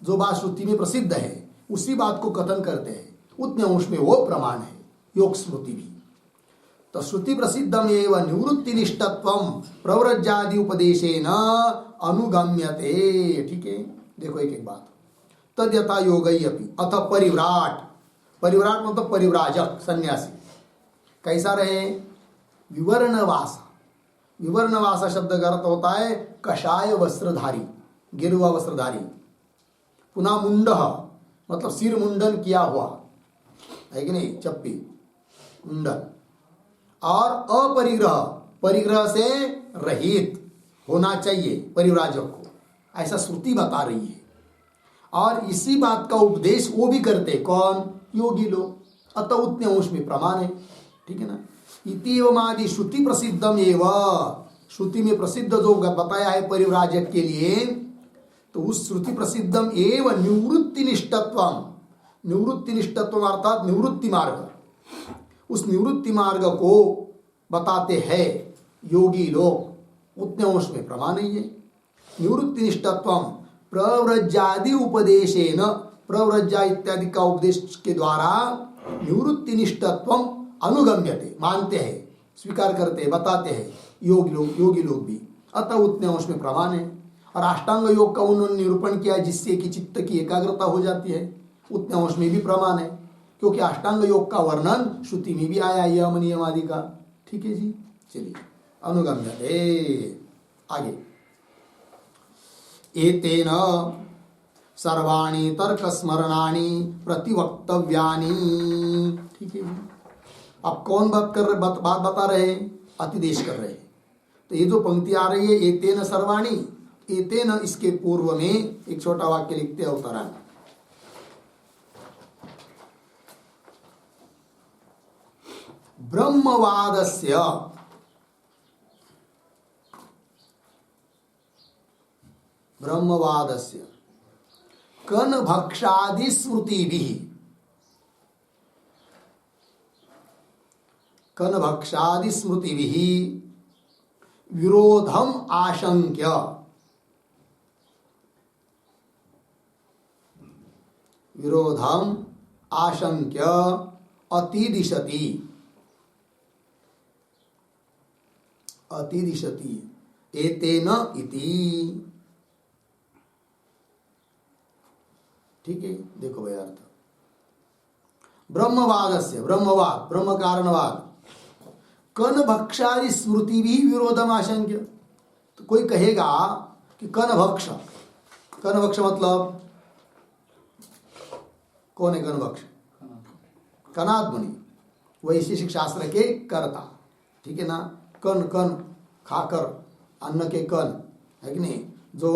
जो बात श्रुति में प्रसिद्ध है उसी बात को कथन करते हैं, उतने अंश में वो प्रमाण है योग स्मृति भी। तो श्रुति प्रसिद्धम एव निवृत्तिनिष्ठत्वम प्रव्रज्यादि उपदेशेन अनुगम्यते, ठीक है। देखो एक एक बात, तद यथा योगई अपि अथ परिव्राट, परिव्राट मतलब परिव्राजक सन्यासी, कैसा रहे, विवर्णवासा, विवर्णवासा शब्द का अर्थ होता है कषाय वस्त्रधारी, गिरुआ वस्त्रधारी। पुनः मुंड मतलब सिर मुंडन किया हुआ है कि नहीं, चप्पी मुंडन। और अपरिग्रह, परिग्रह से रहित होना चाहिए परिव्राजक को, ऐसा श्रुति बता रही है। और इसी बात का उपदेश वो भी करते, कौन, योगी लोग। अतः उतने अंश में प्रमाण है, ठीक है ना। इतिवमादि श्रुति प्रसिद्धम एव, श्रुति में प्रसिद्ध जो बताया है परिव्राजक के लिए, तो उस श्रुति प्रसिद्धम एव निवृत्तिनिष्ठत्वम, निवृत्तिनिष्ठत्वम अर्थात निवृत्ति मार्ग, उस निवृत्ति मार्ग को बताते हैं योगी लोग, उतने अंश में प्रमाण नहीं है। निवृत्तिनिष्ठत्वम प्रव्रज्यादि उपदेशेन, प्रव्रज्या इत्यादि का उपदेश के द्वारा निवृत्तिनिष्ठत्वम अनुगम्यते, मानते हैं, स्वीकार करते हैं, बताते हैं योगी लोग भी। अतः उतने अंश में प्रमाण है। और अष्टांग योग का उन्होंने निरूपण किया जिससे कि चित्त की एकाग्रता हो जाती है, उतने अंश में भी प्रमाण है, क्योंकि अष्टांग योग का वर्णन श्रुति में भी आया यम नियम आदि का, ठीक है जी। चलिए अनुगम्यते आगे, एतेन सर्वाणि तर्क स्मरणानि प्रतिवक्तव्यानि, ठीक है। अब कौन बात बता रहे हैं, अतिदेश कर रहे हैं। तो ये जो पंक्ति आ रही है एतेन सर्वाणि, एतेन इसके पूर्व में एक छोटा वाक्य लिखते अवतरण, ब्रह्मवादस्य कनभक्षादि स्मृतिभिः, कनभक्षादि स्मृतिभिः विरोधम आशंक्य, विरोधम आशंक्य अतिदिशति, अतिदिशति एतेन इति, ठीक है। देखो भाई अर्थ, ब्रह्मवादस्य, ब्रह्मवाद ब्रह्म कारणवाद, कनभक्षादि स्मृति भी विरोधम आशंक्य। तो कोई कहेगा कि कनभक्ष, कनभक्ष मतलब कौन है कनभक्ष, कनाद मुनि, वैशेषिक शास्त्र के कर्ता, ठीक है ना। कन कन खाकर अन्न के कन है कि नहीं, जो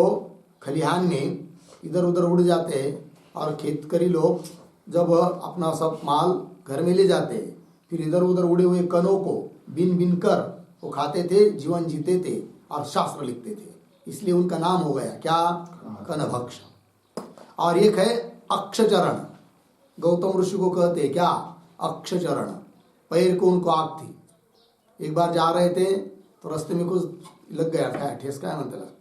खलिहान में इधर उधर उड़ जाते हैं, और खेतकरी लोग जब अपना सब माल घर में ले जाते हैं, फिर इधर उधर उड़े हुए कनों को बिन बिन कर वो खाते थे, जीवन जीते थे और शास्त्र लिखते थे, इसलिए उनका नाम हो गया क्या, कनभक्ष। और एक है अक्षचरण, गौतम ऋषि को कहते हैं क्या, अक्षचरण, पैर को उनको आग थी। एक बार जा रहे थे तो रास्ते में कुछ लग गया, क्या ठेस, क्या है मतलब,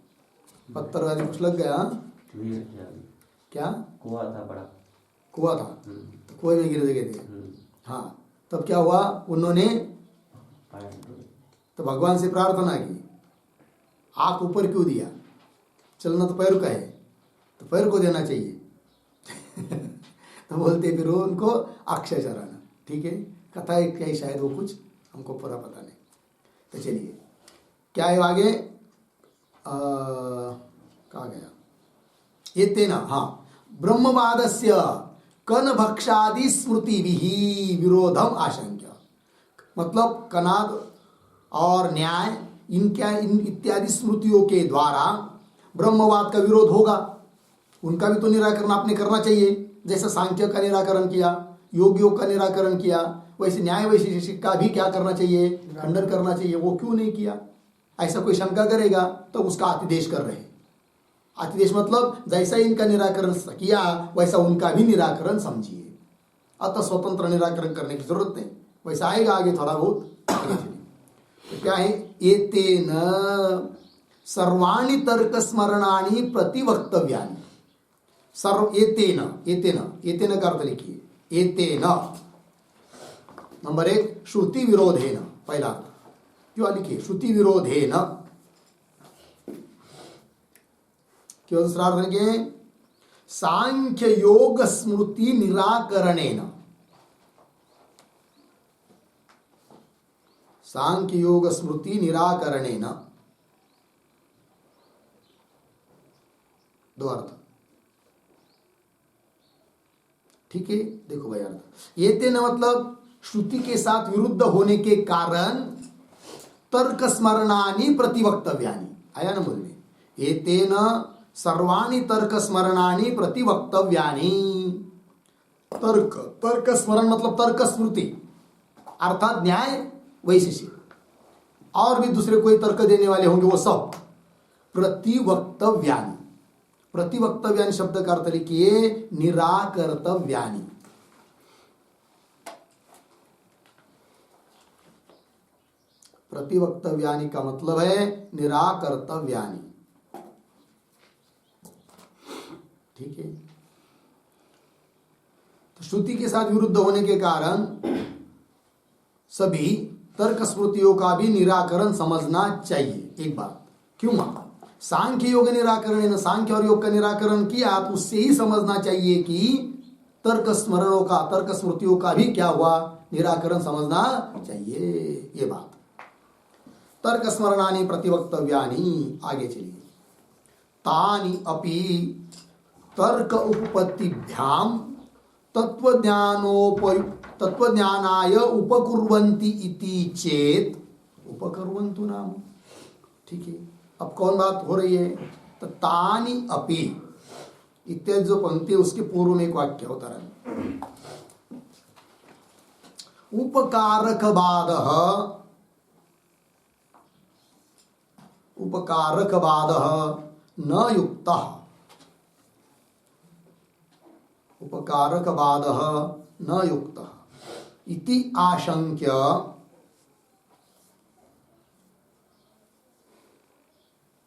पत्थर आदि कुछ लग गया, क्या कुआं था, बड़ा कुआं था, तो कुएं में गिर गए थे। हाँ, तब क्या हुआ, उन्होंने तो भगवान से प्रार्थना की, आंख ऊपर क्यों दिया? चलना तो पैर का है, तो पैर को देना चाहिए। तो बोलते फिर वो उनको अक्षय चराना। ठीक है, कथा है क्या शायद वो, कुछ हमको पूरा पता नहीं। तो चलिए क्या है आगे, कहा गया ये तेना, हाँ, ब्रह्मवादस्य कन भक्षादि स्मृति भी विरोधम आशंक्य, मतलब कनाद और न्याय इन इत्यादि स्मृतियों के द्वारा ब्रह्मवाद का विरोध होगा। उनका भी तो निराकरण आपने करना चाहिए। जैसे सांख्य का निराकरण किया, योगियों का निराकरण किया, वैसे न्याय वैशेषिक का भी क्या करना चाहिए, खंडन करना चाहिए। वो क्यों नहीं किया? ऐसा कोई शंका करेगा तो उसका अतिदेश कर रहे। अतिदेश मतलब जैसा इनका निराकरण किया वैसा उनका भी निराकरण समझिए। अतः स्वतंत्र निराकरण करने की जरूरत नहीं, वैसा आएगा आगे थोड़ा बहुत। तो क्या है, एतेन सर्वाणि तर्क स्मरणानि प्रतिवक्तव्यानि। सर्व एतेन, एतेन, एतेन का अर्थ लिखिए, एतेन नंबर 1 श्रुति विरोधेन, पहला अर्थ क्यों लिखिए, श्रुति विरोधेन। क्यों दूसरा अर्थ लिखिए, सांख्य योग स्मृति निराकरणेन। सांख्य योग स्मृति निराकरणेन, दो अर्थ। ठीक है, देखो भाई अर्थ, ये तेन मतलब श्रुति के साथ विरुद्ध होने के कारण तर्क स्मरणानि प्रतिवक्तव्यानि, आया ना बोलने, ये तेन सर्वाणि तर्क स्मरणानि प्रतिवक्तव्यानि। तर्क, तर्क स्मरण मतलब तर्क स्मृति अर्थात न्याय वैशेषिक, और भी दूसरे कोई तर्क देने वाले होंगे वो सब प्रतिवक्तव्यानि। प्रतिवक्तव्यानि शब्द का अर्थ लिखिए निराकर्तव्यानि। प्रतिवक्तव्यानि का मतलब है निराकर्तव्यानि। ठीक है, तो श्रुति के साथ विरुद्ध होने के कारण सभी तर्क स्मृतियों का भी निराकरण समझना चाहिए। एक बात, क्यों मां सांख्य योग निराकरण, सांख्य और योग का निराकरण किया तो उससे ही समझना चाहिए कि तर्क स्मरणों का, तर्क स्मृतियों का भी क्या हुआ, निराकरण समझना चाहिए। ये बात, तर्क स्मरणानि प्रतिवक्तव्यानि। आगे चलिए, तानि अपि तर्क उपपत्तिभ्याम तत्वज्ञानाय उपकुर्वन्ति इति चेत, उपकुर्वन्तु नाम। ठीक है, अब कौन बात हो रही है, तो तानि अपि इत्यादि जो पंक्ति है उसके पूर्व में एक वाक्य होता है, उपकारकवादः, उपकारकवादः न युक्तः, उपकारकवादः न युक्तः इति आशंक्य,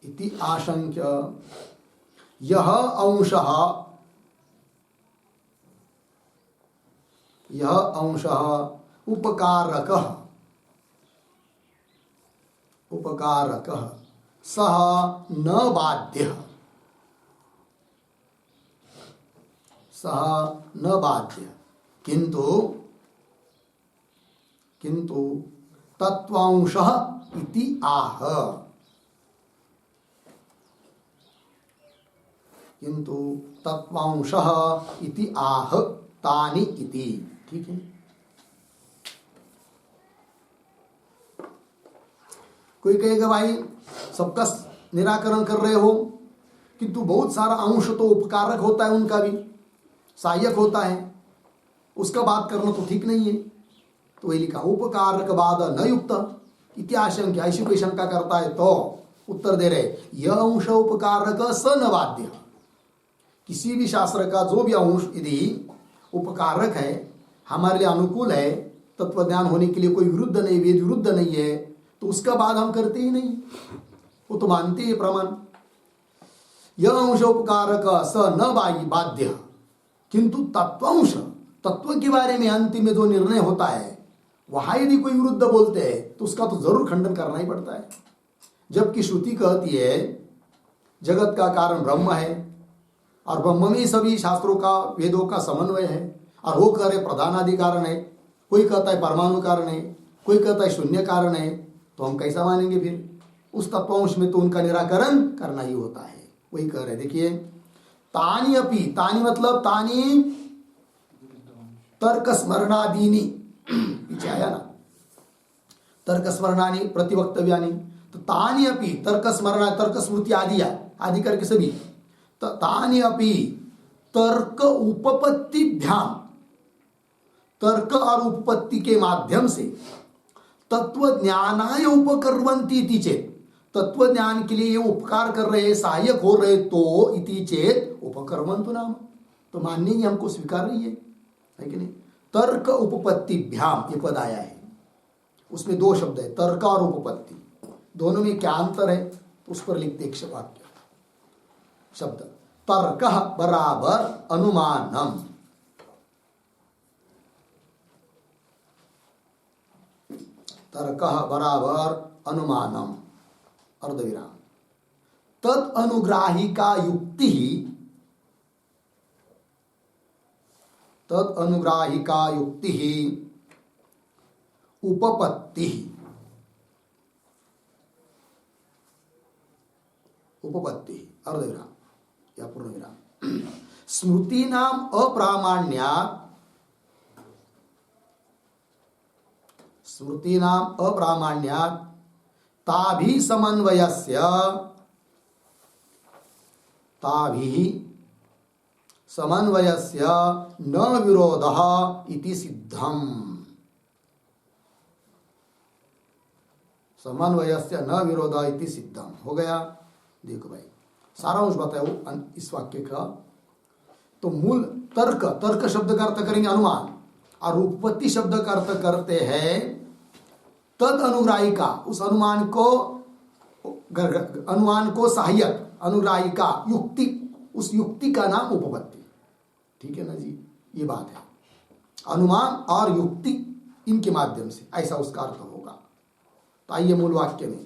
इति आशंक्य यह अंशः, यह अंशः उपकारकः, उपकारकः सः न बाध्यः, सः न बाध्यः, किंतु किंतु तत्वांशः इति आह, किंतु तत्वांशः इति आह तानि इति। ठीक है, कोई कहेगा भाई सबका निराकरण कर रहे हो किंतु बहुत सारा अंश तो उपकारक होता है, उनका भी सहायक होता है, उसका बात करना तो ठीक नहीं है। तो वही लिखा उपकारकवाद न युक्त इति आशंका। ऐसी कोई शंका करता है तो उत्तर दे रहे, यह अंश उपकारक स न बाध्य। किसी भी शास्त्र का जो भी अंश यदि उपकारक है, हमारे लिए अनुकूल है, तत्वज्ञान होने के लिए कोई विरुद्ध नहीं, वेद विरुद्ध नहीं है, तो उसका बाद हम करते ही नहीं, वो तो मानते हैं प्रमाण। यह अंश उपकारक स न बाध्य, किंतु तत्वांश, तत्व के बारे में अंतिम में जो निर्णय होता है वहां यदि कोई विरुद्ध बोलते हैं तो उसका तो जरूर खंडन करना ही पड़ता है। जबकि श्रुति कहती है जगत का कारण ब्रह्म है और ब्रह्म में सभी शास्त्रों का वेदों का समन्वय है, और वो कह रहे प्रधान आदि कारण है, कोई कहता है परमाणु कारण है, कोई कहता है शून्य कारण है, तो हम कैसा मानेंगे फिर? उस तत्वांश में तो उनका निराकरण करना ही होता है। वही कह रहे, देखिए तानी अपि, तानी मतलब तानी तर्क स्मरणादीनी, पीछे आया ना, तर्क स्मरणानी प्रतिवक्तव्यानी, तो तानी अपि तर्क स्मरणा, तर्क स्मृति आदि आदि करके सभी, तो तानी अपि तर्क उपपत्तिभ्याम, तर्क और उपपत्ति के माध्यम से तत्व ज्ञानाय उपकर्वन्ति इति चेत, तत्व ज्ञान के लिए ये उपकार कर रहे, सहायक हो रहे, तो इति चेत उपकर्वन्तु नाम, तो मानने ही हमको स्वीकार रही है कि नहीं? तर्क उपपत्तिभ्याम ये पद आया है, उसमें दो शब्द है, तर्क और उपपत्ति, दोनों में क्या अंतर है? तो उस पर लिखते एक वाक्य शब्द, तर्क बराबर अनुमानम, तर्क बराबर अनुमानम अर्धविराम, तद अनुग्राहिका युक्ति, तद अनुग्राहिका युक्ति उपपत्ति, उपपत्ति अर्धविराम या पूर्णविराम, स्मृति नाम अप्रामाण्यात्, स्मृति नाम अप्रामाण्यात् ताभि समन्वयस्य, ताभि समन्वयस्य न विरोधः इति सिद्धम्, समन्वयस्य न विरोधः इति सिद्धम् हो गया। देखो भाई सारांश बताओ इस वाक्य का, तो मूल तर्क, तर्क शब्द का अर्थ करेंगे अनुमान, और उपपत्ति शब्द का अर्थ करते हैं तद अनुग्राहिका, उस अनुमान को सहायक, अनुग्राहिका युक्ति, उस युक्ति का नाम उपपत्ति। ठीक है ना जी, ये बात है, अनुमान और युक्ति इनके माध्यम से ऐसा उसका अर्थ होगा। तो आइए मूल वाक्य में,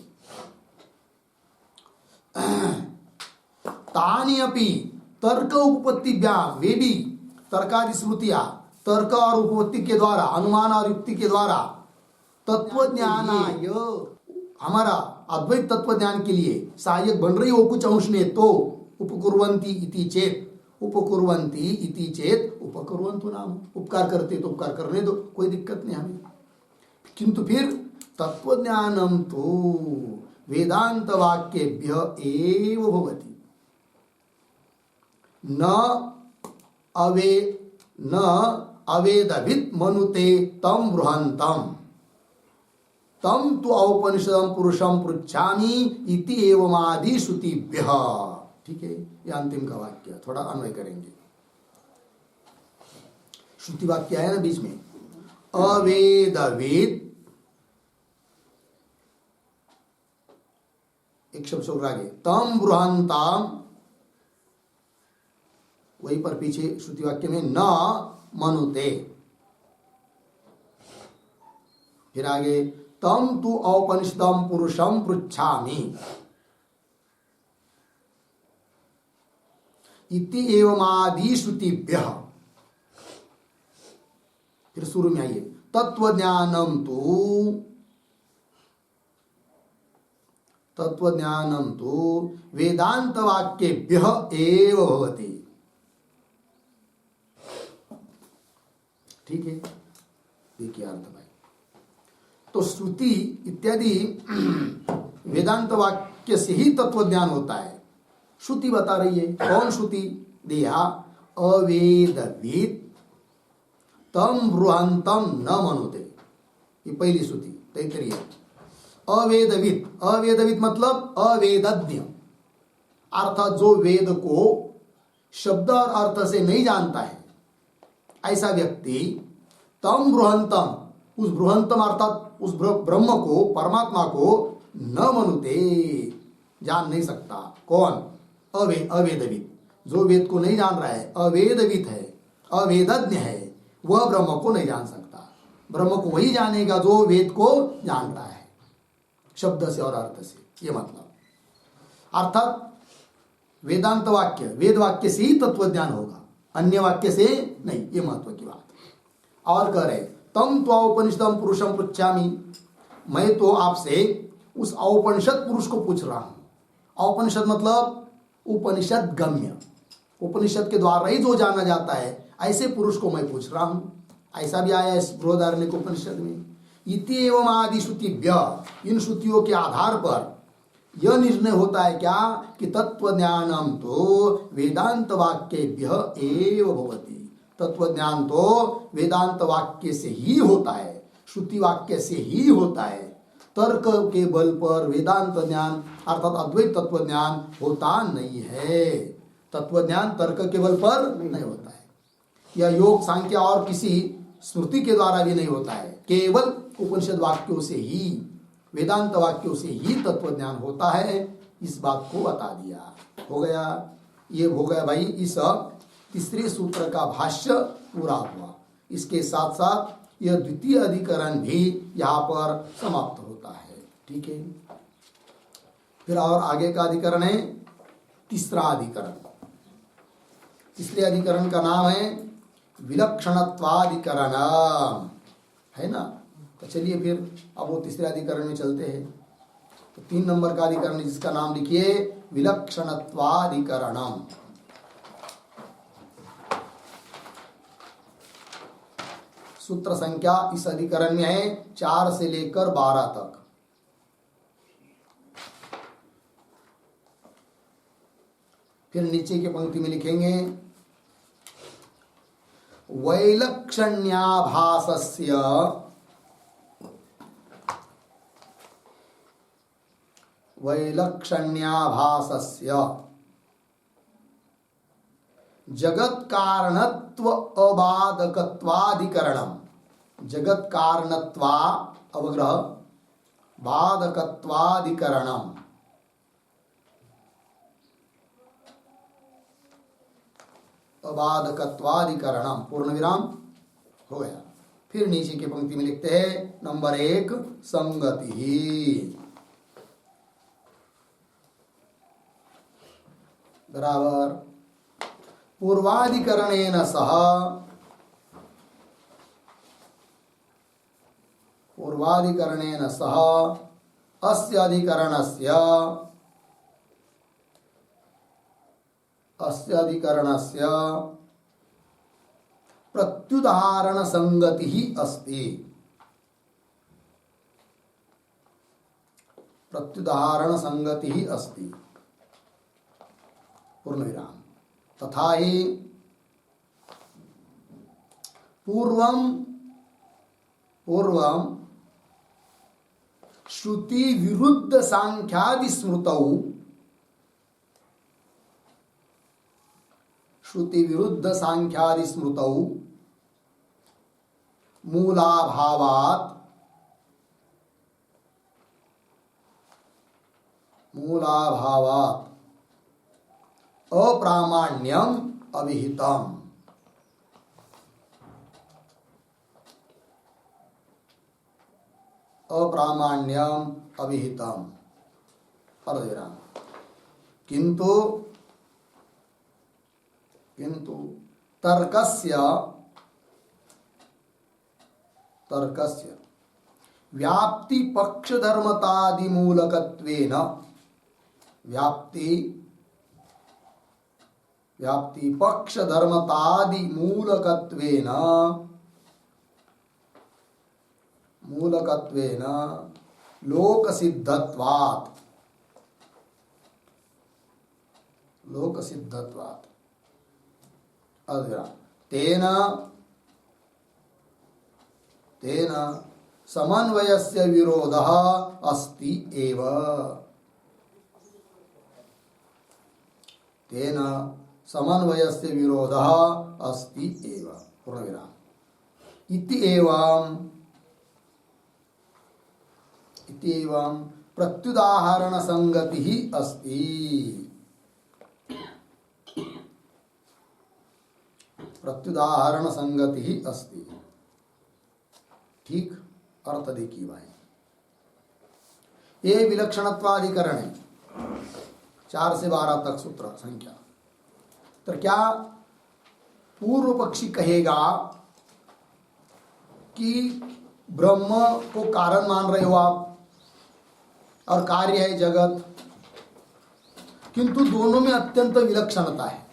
तानि अपि तर्क उपपत्तिभ्याम, वे भी तर्कादि स्मृतियां तर्क और उपपत्ति के द्वारा, अनुमान और युक्ति के द्वारा तत्व ज्ञानाय, हमारा अद्वैत तत्व ज्ञान के लिए सहायक बन रही हो कुछ अंश में, तो उपकुर्वन्ति इति चेत, उपकुर्वन्ति इति चेत उपकुर्वन्तु नाम, उपकार करते तो उपकार करने दो, कोई दिक्कत नहीं हमें। किंतु फिर तत्व ज्ञानम तो वेदांत वाक्येभ्य एव भवति, न अवेदवित् मनुते तम बृहंतम, तम तु औपनिषदम पुरुषम पृच्छामि इति एवमादि श्रुतिभ्यः। ठीक है, ये अंतिम का वाक्य, थोड़ा अन्वय करेंगे। श्रुति वाक्य है ना बीच में, अवेदवित्, एक शब्द और आगे, तम बृहंतम, वही पर पीछे श्रुति वाक्य में न मनुते, फिर आगे तम तु औपनिषदम पुरुषम पृच्छामि इति एवमादि श्रुतिभ्यः। फिर शुरू में आइए, तत्वज्ञानम तु वेदांत वाक्येभ्यः एव भवति। ठीक है, देखिए अर्थ भाई, तो श्रुति इत्यादि वेदांत वाक्य से ही तत्व ज्ञान होता है। श्रुति बता रही है, कौन श्रुति दिया? अवेदवित् तम बृहंतम न मनुते, ये पहली श्रुति तैतरीय। अवेदवित्, अवेदवित् मतलब अवेदज्ञ, अर्थात जो वेद को शब्द और अर्थ से नहीं जानता है, ऐसा व्यक्ति तम बृहंतम, उस बृहंतम अर्थात उस ब्रह्म को, परमात्मा को न मनुते, जान नहीं सकता। कौन? अवेदवित्, जो वेद को नहीं जान रहा है, अवेदवित् है, अवेदज्ञ है, वह ब्रह्म को नहीं जान सकता। ब्रह्म को वही जानेगा जो वेद को जान रहा है, शब्द से और अर्थ से। ये मतलब अर्थात वेदांत वाक्य वेद वाक्य से ही तत्व ज्ञान होगा, अन्य वाक्य से नहीं, ये महत्व की बात। और कह रहे तम त्वोपनिषदम पुरुषम पृच्छामि, मैं तो आपसे उस औपनिषद पुरुष को पूछ रहा हूं। औपनिषद मतलब उपनिषद गम्य, उपनिषद के द्वारा ही जो जाना जाता है, ऐसे पुरुष को मैं पूछ रहा हूं। ऐसा भी आया इस बृहदारण्यक उपनिषद में। इति एवं आदि श्रुतिभ्य, इन श्रुतियों के आधार पर यह निर्णय होता है क्या कि तत्व ज्ञानम तो वेदांत वाक्येभ्य एव भवति। तत्व ज्ञान तो वेदांत वाक्य से ही होता है, श्रुति वाक्य से ही होता है। तर्क के बल पर वेदांत ज्ञान अर्थात अद्वैत तत्व ज्ञान होता नहीं है। तत्व ज्ञान तर्क के बल पर नहीं होता है, यह योग सांख्य और किसी स्मृति के द्वारा भी नहीं होता है। केवल उपनिषद वाक्यों से ही, वेदांत वाक्यों से ही तत्व ज्ञान होता है। इस बात को बता दिया, हो गया। ये हो गया भाई इस तीसरे सूत्र का भाष्य पूरा हुआ। इसके साथ साथ यह द्वितीय अधिकरण भी यहाँ पर समाप्त होता है। ठीक है, फिर और आगे का अधिकरण है तीसरा अधिकरण। तीसरे अधिकरण का नाम है विलक्षणत्वाधिकरण, है ना। तो चलिए फिर अब वो तीसरे अधिकरण में चलते हैं। तो 3 नंबर का अधिकरण जिसका नाम लिखिए विलक्षणत्वाधिकरणम। सूत्र संख्या इस अधिकरण में है 4 से लेकर 12 तक। फिर नीचे की पंक्ति में लिखेंगे वैलक्षण्याभासस्य जगत कारणत्व अबाधकत्वाधिकरणम। जगत कारणत्वा अवग्रह बाधकत्वाधिकरणम। अबाधकत्वाधिकरणम पूर्ण विराम हो गया। फिर नीचे की पंक्ति में लिखते हैं नंबर 1 संगति बराबर पूर्वाधिकरणेन सह अस्य अधिकरणस्य प्रत्युदाहरण संगति ही अस्ति। प्रत्युदाहरण संगति ही अस्ति पूर्ण विराम। तथा ही पूर्वम श्रुति विरुद्ध सांख्यादि स्मृतौ मूलाभावात् अप्रामाण्यम अविहितम। अर्धविराम। किंतु तर्कस्य व्याप्ति पक्षधर्मतादि मूलकत्वेन व्याप्ति पक्षधर्मतादि मूलकत्वेन लोकसिद्धत्वात् तेन समन्वयस्य विरोधः अस्ति एव। तेन समन्वयस्य विरोधः अस्ति एव पूर्णविराम। इति एवं प्रत्युदाहरण संगति ही अस्ति। प्रत्युदाहरण संगति ही अस्ति। ठीक, अर्थ देखिए भाई। ये विलक्षणत्वाधिकरण है, 4 से 12 तक सूत्र संख्या। तो क्या पूर्व पक्षी कहेगा कि ब्रह्म को कारण मान रहे हो आप और कार्य है जगत, किंतु दोनों में अत्यंत विलक्षणता है।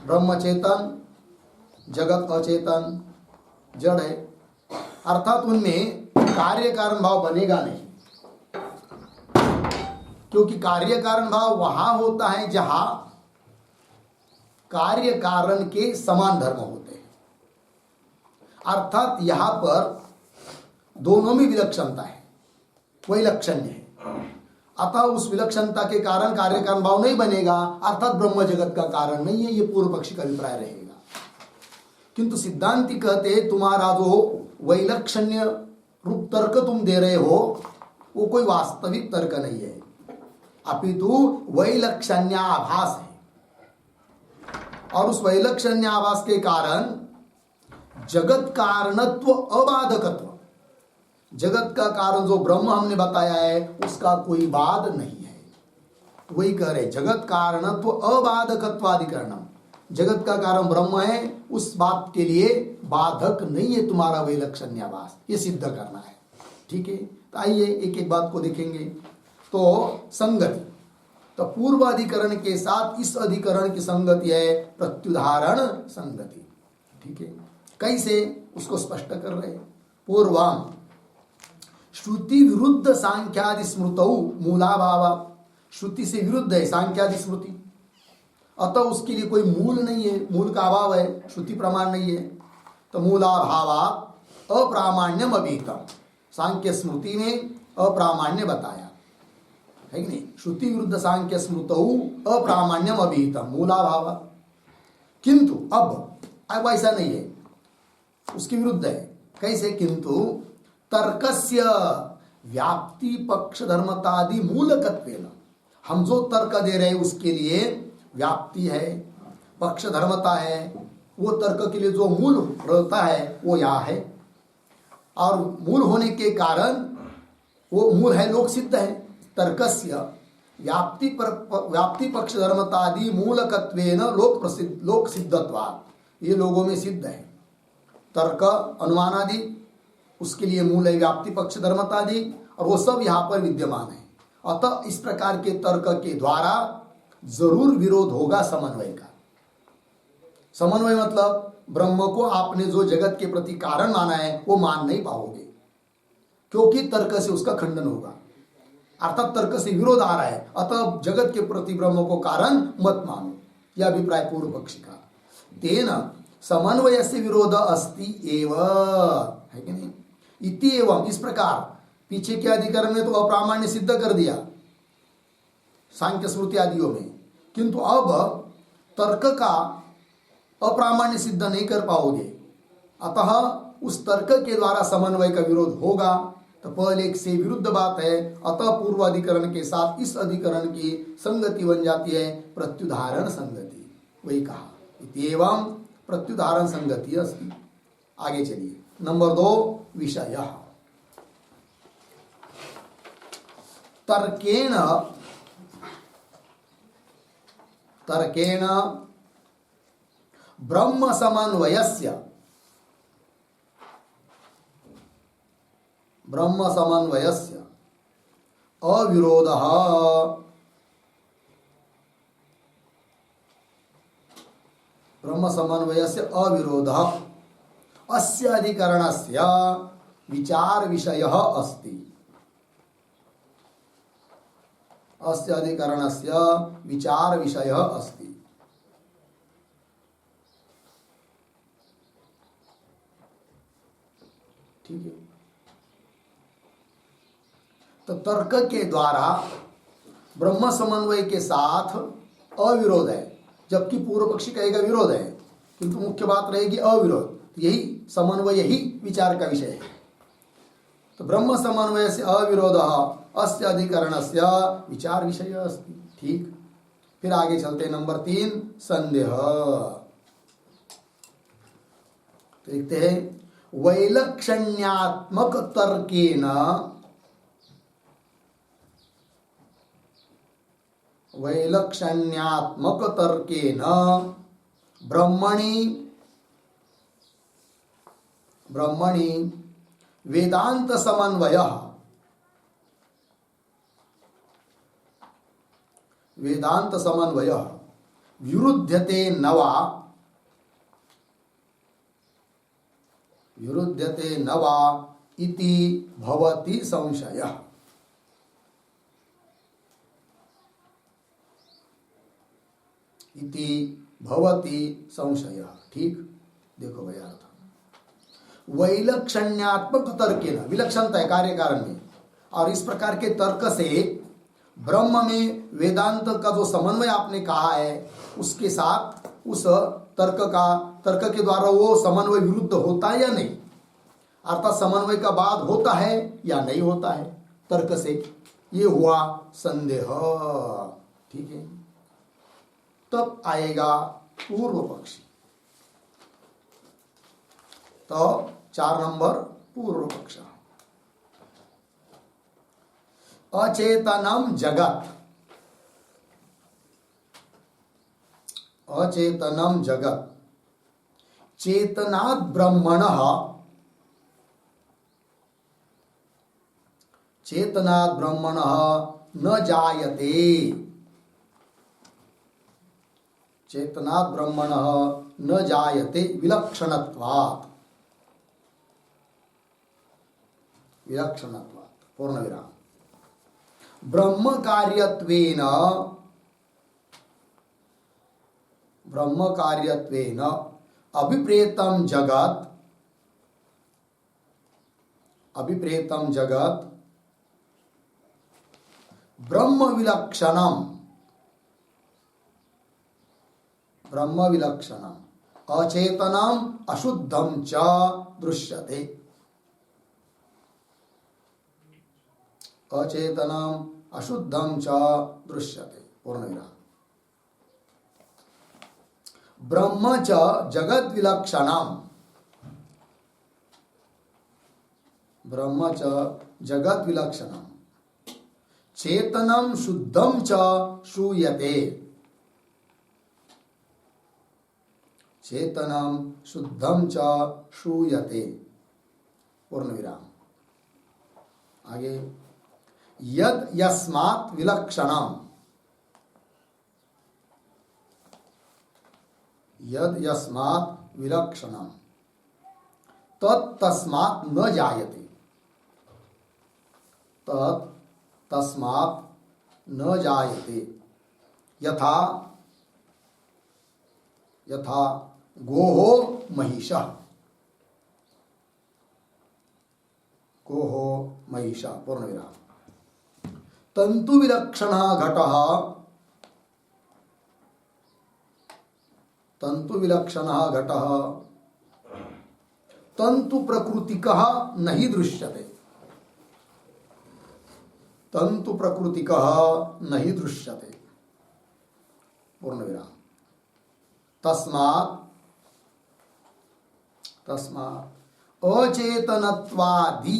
ब्रह्म चेतन, जगत अचेतन जड़ है, अर्थात उनमें कार्य कारण भाव बनेगा नहीं, क्योंकि कार्य कारण भाव वहां होता है जहां कार्य कारण के समान धर्म होते हैं। अर्थात यहां पर दोनों में विलक्षणता है, वही लक्षण्य है। अतः उस विलक्षणता के कारण कार्य कारण भाव नहीं बनेगा, अर्थात ब्रह्म जगत का कारण नहीं है, ये पूर्व पक्षी का अभिप्राय रहेगा। किंतु सिद्धांती कहते हैं तुम्हारा जो वैलक्षण्य रूप तर्क तुम दे रहे हो वो कोई वास्तविक तर्क नहीं है, अपितु वैलक्षण्याभास है। और उस वैलक्षण्याभास के कारण जगत कारणत्व अबाधकत्व, जगत का कारण जो ब्रह्म हमने बताया है उसका कोई बाध नहीं है। वही कह रहे जगत कारणत्व अबाधकत्वाधिकरणम, जगत का कारण ब्रह्म है, उस बात के लिए बाधक नहीं है तुम्हारा वैलक्षण्याभास, ये सिद्ध करना है। ठीक है, तो आइए एक एक बात को देखेंगे। तो संगति, तो पूर्व अधिकरण के साथ इस अधिकरण की संगति है प्रत्युदाहरण संगति। ठीक है, कैसे उसको स्पष्ट कर रहे। पूर्वम श्रुति विरुद्ध सांख्यादि स्मृतौ मूलाभाव, श्रुति से विरुद्ध है सांख्यादि स्मृति, अतः उसके लिए कोई मूल नहीं है, मूल का अभाव है, श्रुति प्रमाण नहीं है। तो मूलाभावात् अप्रामाण्यम अभीतम, सांख्य स्मृति में अप्रामाण्य बताया है कि नहीं। श्रुति विरुद्ध सांख्य स्मृतौ अप्रामाण्यम अभीतम मूलाभाव, किंतु अब ऐसा नहीं है, उसके विरुद्ध है। कैसे? किंतु तर्कस्य व्याप्ति पक्ष धर्मतादि मूलकत्वेन, हम जो तर्क दे रहे हैं उसके लिए व्याप्ति है, पक्ष धर्मता है, वो तर्क के लिए जो मूल रहता है वो यहाँ है। और मूल होने के कारण वो मूल है लोक सिद्ध है। तर्कस्य व्याप्ति पक्ष धर्मतादि मूलकत्वेन लोक सिद्धत्वात्, ये लोगों में सिद्ध है। तर्क अनुमान आदि उसके लिए मूल है व्याप्ति पक्ष धर्मतादि, और वो सब यहाँ पर विद्यमान है। अतः इस प्रकार के तर्क के द्वारा जरूर विरोध होगा समन्वय का। समन्वय मतलब ब्रह्म को आपने जो जगत के प्रति कारण माना है वो मान नहीं पाओगे, क्योंकि तर्क से उसका खंडन होगा, अर्थात तर्क से विरोध आ रहा है। अतः जगत के प्रति ब्रह्म को कारण मत मानो, यह अभिप्राय पूर्व पक्षी का। तेन समन्वय से विरोध अस्ति एव, है कि नहीं। इति एवं, इस प्रकार पीछे के अधिकरण में तो अप्रामाण्य सिद्ध कर दिया सांख्य स्मृति आदियों में, किंतु अब तर्क का अप्रामाण्य सिद्ध नहीं कर पाओगे, अतः उस तर्क के द्वारा समन्वय का विरोध होगा। तो पहले एक से विरुद्ध बात है, अतः पूर्व अधिकरण के साथ इस अधिकरण की संगति बन जाती है प्रत्युदाहरण संगति। वही कहा एवं प्रत्युदाहरण संगति अस्ति। आगे चलिए, नंबर 2 विषय। तर्केण ब्रह्म समन्वयस्य अविरोधः अस्य अधिकरणस्य विचार विषयः अस्ति। अस्य अधिकरणस्य विचार विषयः अस्ति। ठीक है, तो तर्क के द्वारा ब्रह्म समन्वय के साथ अविरोध है, जबकि पूर्व पक्षी कहेगा विरोध है, किंतु मुख्य बात रहेगी अविरोध। यही समन्वय ही विचार का विषय है। तो ब्रह्म समन्वय से अविरोध अस्य अधिकरणस्य विचार विषय अस्ति। ठीक, फिर आगे चलते नंबर 3 संदेह। देखते हैं, वैलक्षण्यात्मक तर्केन वैलक्षण्यात्मक तर्केन ब्रह्मणि वेदांत समन्वयः विरुध्यते न वा इति भवति संशयः। ठीक, देखो भैया अर्थ वैलक्षण्यात्मक तर्केन, विलक्षणता है कार्य कारण में, और इस प्रकार के तर्क से ब्रह्म में वेदांत का जो समन्वय आपने कहा है उसके साथ उस तर्क के द्वारा वो समन्वय विरुद्ध होता है या नहीं, अर्थात समन्वय का बाद होता है या नहीं होता है तर्क से, ये हुआ संदेह। ठीक है, तब आएगा पूर्व पक्षी। तो 4 नंबर पूर्व पक्ष। अचेतनम जगत चेतनात् ब्रह्मणः न जायते। चेतनात् ब्रह्मणः न जायते विलक्षणत्वात्। पूर्ण विराम। ब्रह्म कार्यत्वेन अभिप्रेतम जगत ब्रह्म विलक्षणम अचेतनम अशुद्धम च दृश्यते। अचेतनम अशुद्धम च दृश्यते। पूर्ण विराम। ब्रह्म च जगत विलक्षणम चेतनम शुद्धम च श्रूयते। पूर्ण विराम। आगे यद यस्मात् विलक्षणम तत्तस्मात् न जायते। यथा गोहो महिषः। पूर्ण विराम। तंतु विलक्षणः घटः तंतु प्रकृतिकः नहि दृश्यते। पूर्ण विराम। तस्मात् अचेतनत्वादि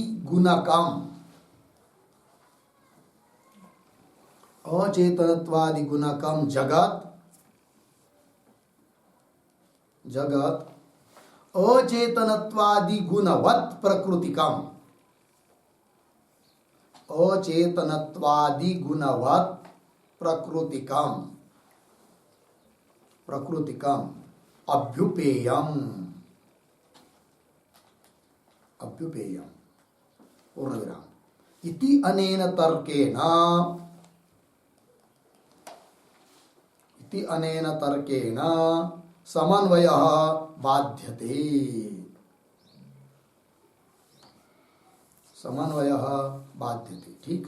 गुणकम जगत अचेतनत्वादि गुणवत् प्रकृतिकम अभ्युपेयम्। पूर्ण विराम। इति अनेन तर्केण समन्वयः बाध्यते। ठीक,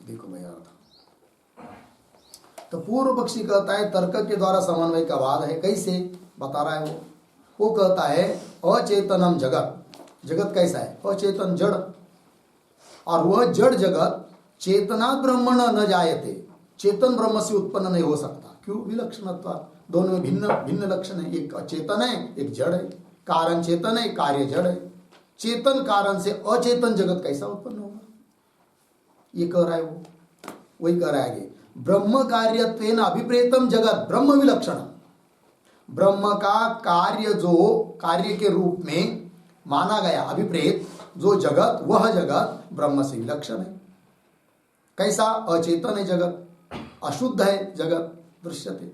देखो भैया। तो पूर्व पक्षी कहता है तर्क के द्वारा समन्वय का वाद है। कैसे बता रहा है वो कहता है अचेतनम जगत कैसा है? अचेतन जड़, और वह जड़ जगत चेतना ब्रह्मण न जायते, चेतन ब्रह्म से उत्पन्न नहीं हो सकता। क्यों? विलक्षणत्व, दोनों में भिन्न भिन्न लक्षण है। एक चेतन है, एक जड़ है। कारण चेतन है, कार्य जड़ है। चेतन कारण से अचेतन जगत कैसा उत्पन्न होगा? ये कह रहा है वो। वही कह रहा है आगे, ब्रह्म कार्यत्वेन अभिप्रेतम जगत ब्रह्म विलक्षण, ब्रह्म का कार्य जो कार्य के रूप में माना गया अभिप्रेत जो जगत, वह जगत ब्रह्म से विलक्षण है। कैसा? अचेतन है जगत, अशुद्ध है जगत, दृश्यते।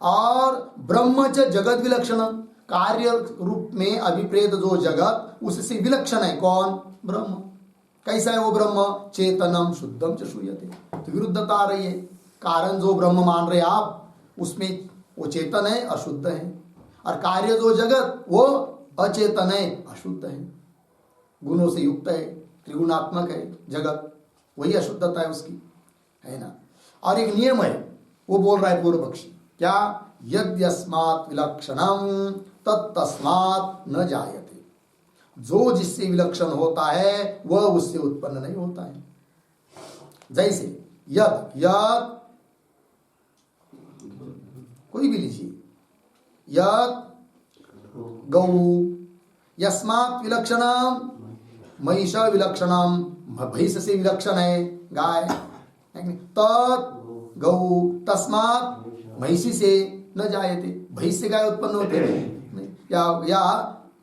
और ब्रह्म च जगत विलक्षण, कार्य रूप में अभिप्रेत जो जगत उससे विलक्षण है कौन? ब्रह्म। कैसा है वो ब्रह्म? चेतनम शुद्धम च श्रूयते। तो विरुद्धता आ रही है। कारण जो ब्रह्म मान रहे आप उसमें वो चेतन है, अशुद्ध है, और कार्य जो जगत वो अचेतन है, अशुद्ध है, गुणों से युक्त है, त्रिगुणात्मक है जगत, वही अशुद्धता है उसकी, है ना। और एक नियम है वो बोल रहा है पूर्व पक्षी, क्या? यद्यस्मात् विलक्षणम तत्तस्मात् न जायते। जो जिससे विलक्षण होता है वह उससे उत्पन्न नहीं होता है। जैसे यद, यद कोई भी लीजिए, यद गौ, यस्मात् विलक्षणम महिष विलक्षणम, भैंस से विलक्षण है गाय, तत् गौ तस्मात् महिषी से न जायते। भैंस से गाय उत्पन्न होती है नहीं, या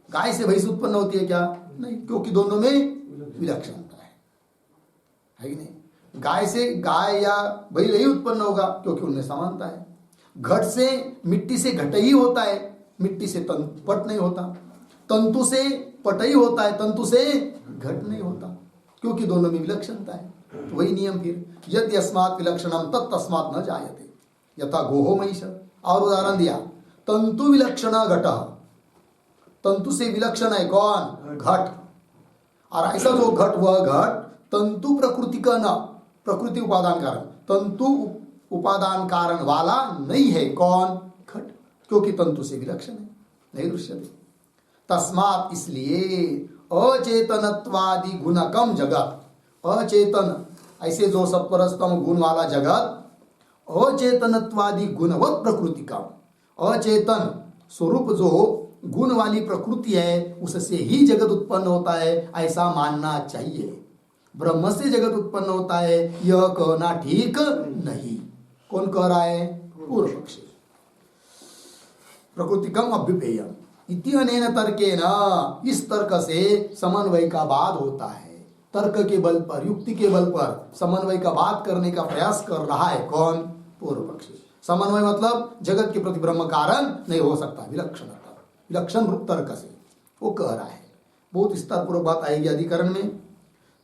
गाय से भैंस उत्पन्न होती है क्या? नहीं, क्योंकि दोनों में विलक्षणता है कि नहीं। गाय से गाय या बैल ही उत्पन्न होगा क्योंकि उनमें समानता है। घट से मिट्टी से घट ही होता है, मिट्टी से पट नहीं होता। तंतु से पट ही होता है, तंतु से घट नहीं होता, क्योंकि दोनों में विलक्षणता है। तो वही नियम फिर, यदि अस्मात् विलक्षणम तत्तस्मात् न जायते यथा गोहो महिष। और उदाहरण दिया, तंतु विलक्षण घट, तंतु से विलक्षण है कौन? घट। और ऐसा जो घट वह घट तंतु प्रकृति का न, प्रकृति उपादान कारण, तंतु उपादान कारण वाला नहीं है कौन? घट, क्योंकि तंतु से विलक्षण है, नहीं दृश्यते। तस्मात् इसलिए अचेतनत्वादि गुणकम जगत, अचेतन ऐसे जो सत्वरस्तम गुण वाला जगत, अचेतनत्वादि गुणवत प्रकृति का, अचेतन स्वरूप जो गुण वाली प्रकृति है उससे ही जगत उत्पन्न होता है ऐसा मानना चाहिए। ब्रह्म से जगत उत्पन्न होता है यह कहना ठीक नहीं। कौन कह रहा है? पूर्व पक्षी। प्रकृतिकम अभ्युपेयम इति अनेन तर्केण, इस तर्क से समन्वय का वाद होता है। तर्क के बल पर, युक्ति के बल पर समन्वय का बात करने का प्रयास कर रहा है कौन? पूर्व पक्षी। समन्वय मतलब जगत के प्रति ब्रह्म कारण नहीं हो सकता, विलक्षणता, विलक्षण रूप तर्क से वो कह रहा है। बहुत विस्तार पूर्वक बात आएगी अधिकरण में।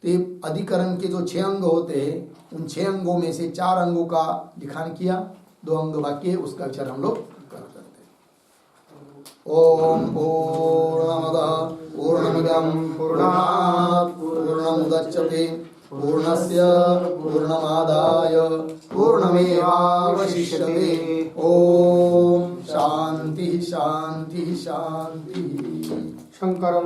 तो अधिकरण के जो 6 अंग होते हैं उन 6 अंगों में से 4 अंगों का दिखान किया, 2 अंग बाकी है, उसका विचार हम लोग करते हैं। ओम पूर्णमदः पूर्णमिदं पूर्णात् पूर्णमुदच्यते पूर्णस्य पूर्णमादाय पूर्णमेवावशिष्यते। ओम शांति शांति शांति। शंकरम